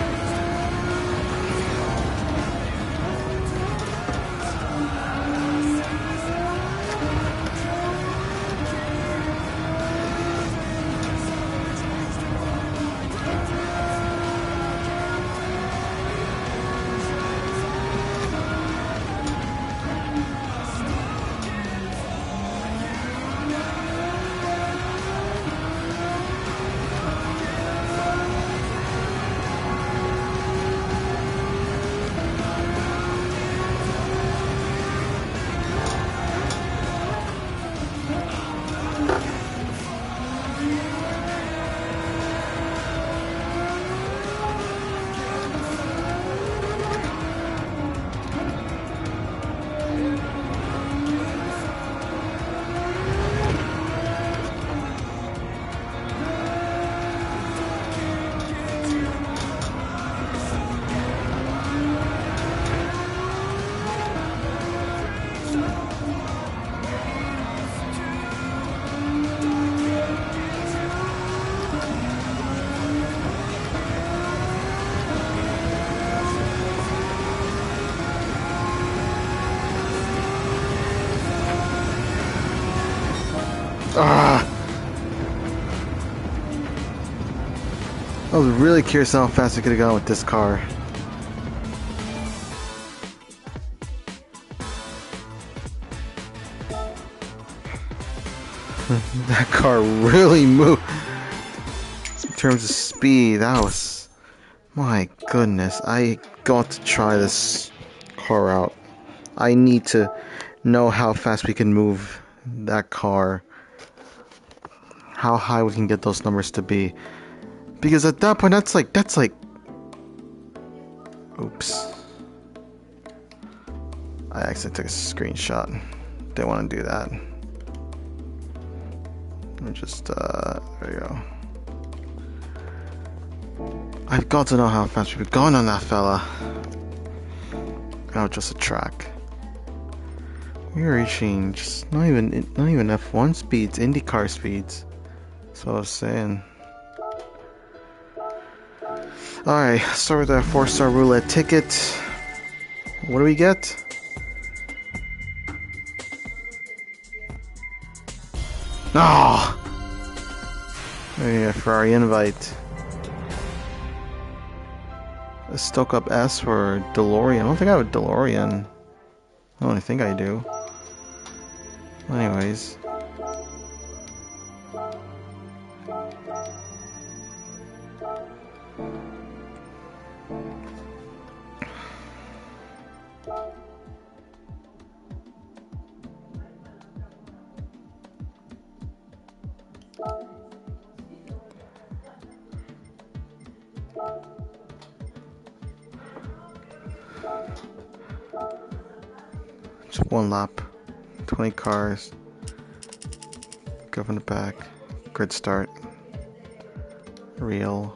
I was really curious how fast we could have gone with this car. That car really moved. In terms of speed, that was... My goodness, I got to try this car out. I need to know how fast we can move that car. How high we can get those numbers to be. Because at that point, that's like... Oops. I accidentally took a screenshot. Didn't want to do that. Let me just, there you go. I've got to know how fast we've gone on that fella. Now just a track. We're reaching just not even F1 speeds, IndyCar speeds. That's what I was saying. Alright, start with our 4-star roulette ticket. What do we get? Oh! Maybe a Ferrari invite. A Stoke Up S for DeLorean. I don't think I have a DeLorean. I don't think I do. Anyways. Just one lap. 20 cars. Go from the back. Grid start. Real.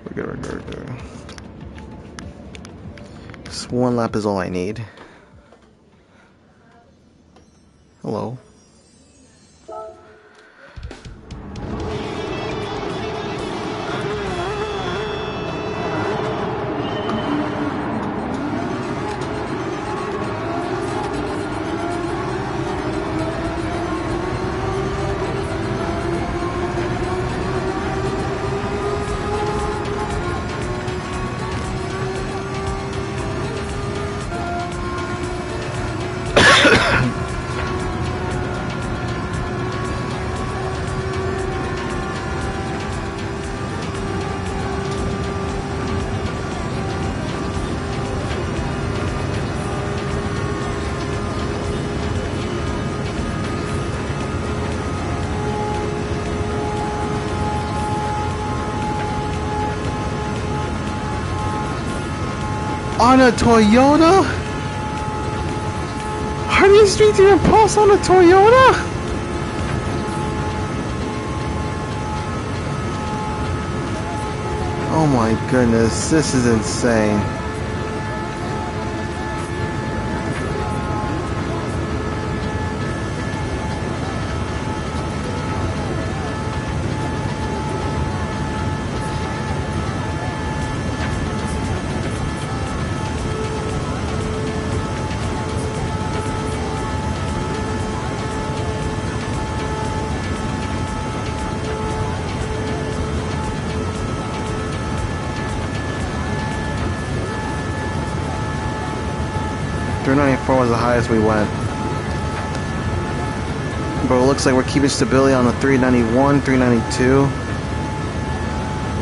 We're good. Just one lap is all I need. Hello. On a Toyota? Are these streets even pulse on a Toyota? Oh my goodness, this is insane. .394 was the highest we went. But it looks like we're keeping stability on the 391, 392.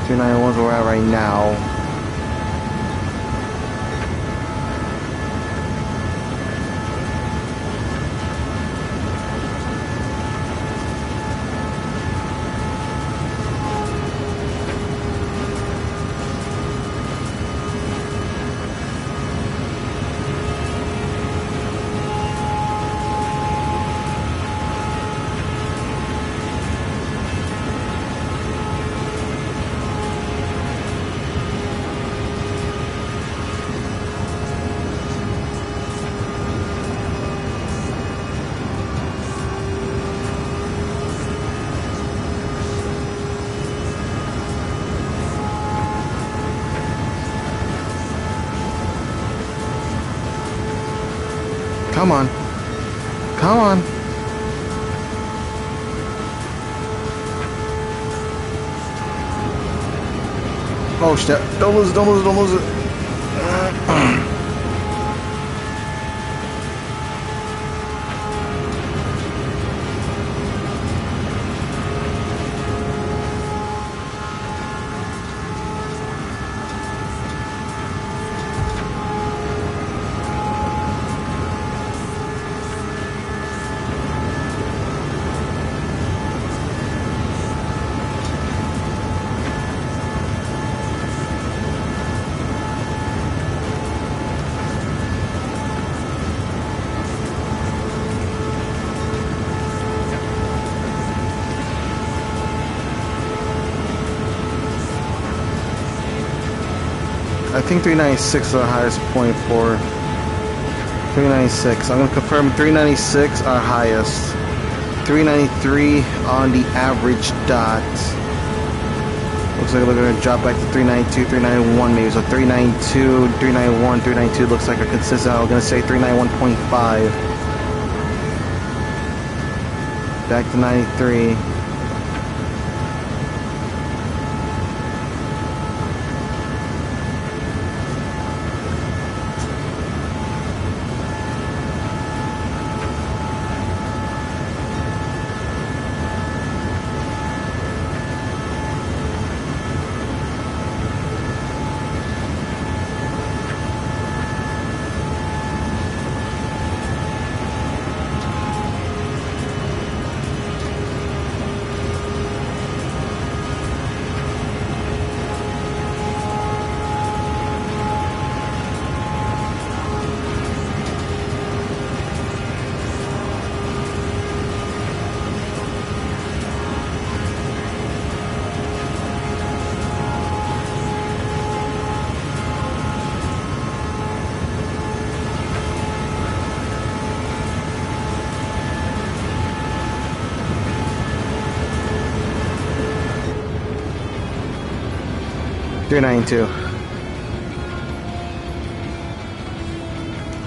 391 is where we're at right now. Come on. Come on. Oh shit. Don't lose it, don't lose it, don't lose it. I think 396 is our highest point for 396. I'm going to confirm 396 our highest. 393 on the average dot. Looks like we're going to drop back to 392, 391 maybe. So 392, 391, 392 looks like a consistent. I'm going to say 391.5. Back to 93. 392.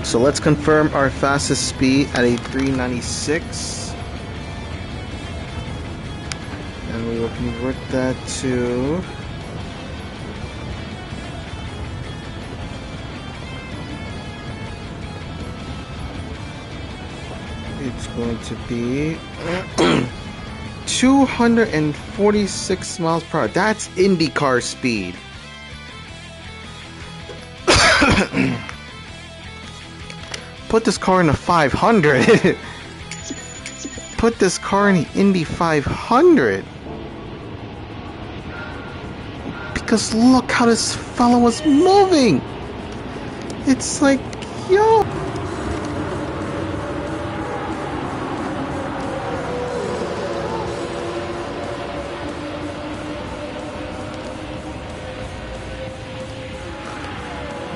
So let's confirm our fastest speed at a 396. And we will convert that to... It's going to be 246 miles per hour. That's IndyCar speed. Put this car in a 500. Put this car in the Indy 500. Because look how this fellow was moving. It's like, yo.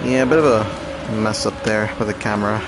Yeah, a bit of a mess up there with the camera.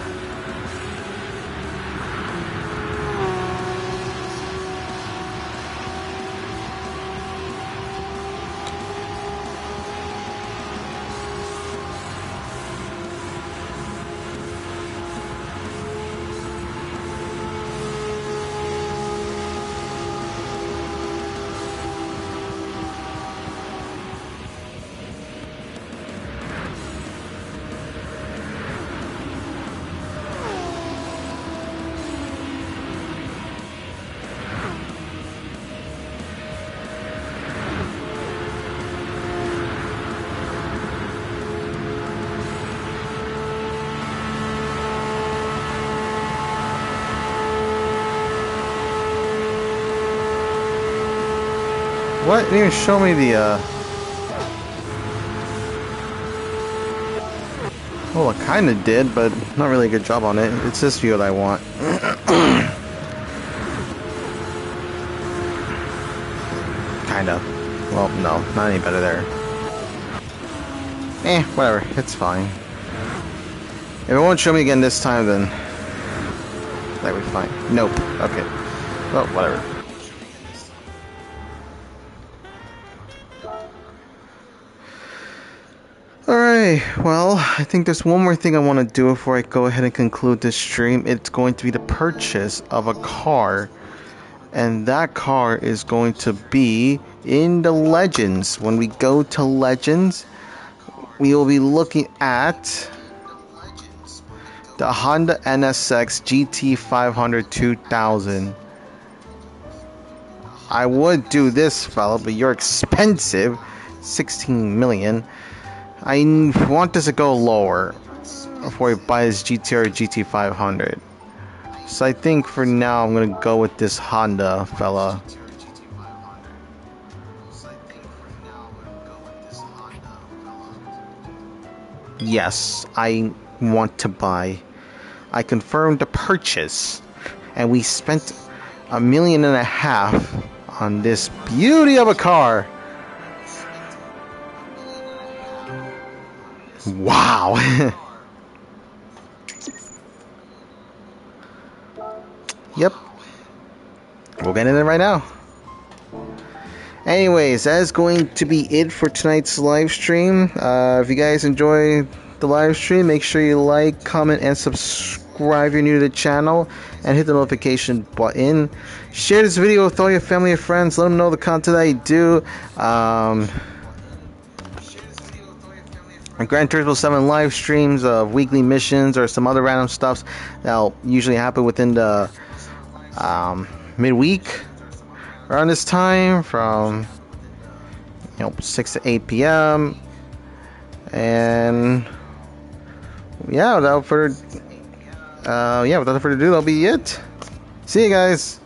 What? It didn't even show me the, Well, it kinda did, but not really a good job on it. It's this view that I want. Kinda. Well, no, not any better there. Whatever. It's fine. If it won't show me again this time, then... that would be fine. Nope. Okay. Well, whatever. Alright, well, I think there's one more thing I want to do before I go ahead and conclude this stream. It's going to be the purchase of a car. And that car is going to be in the Legends. When we go to Legends, we will be looking at the Honda NSX GT500 2000. I would do this, fella, but you're expensive. 16 million. I want this to go lower before I buy this GT or GT500. So I think for now I'm gonna go with this Honda fella. Yes, I want to buy. I confirmed the purchase, and we spent $1.5 million on this beauty of a car. Wow. Yep. We'll get in it right now. Anyways, that is going to be it for tonight's live stream. If you guys enjoy the live stream, make sure you like, comment, and subscribe if you're new to the channel, and hit the notification button. Share this video with all your family and friends. Let them know the content I do. Gran Turismo 7 live streams of weekly missions or some other random stuffs that'll usually happen within the midweek around this time from 6 to 8 p.m. And without further ado, that'll be it. See you guys.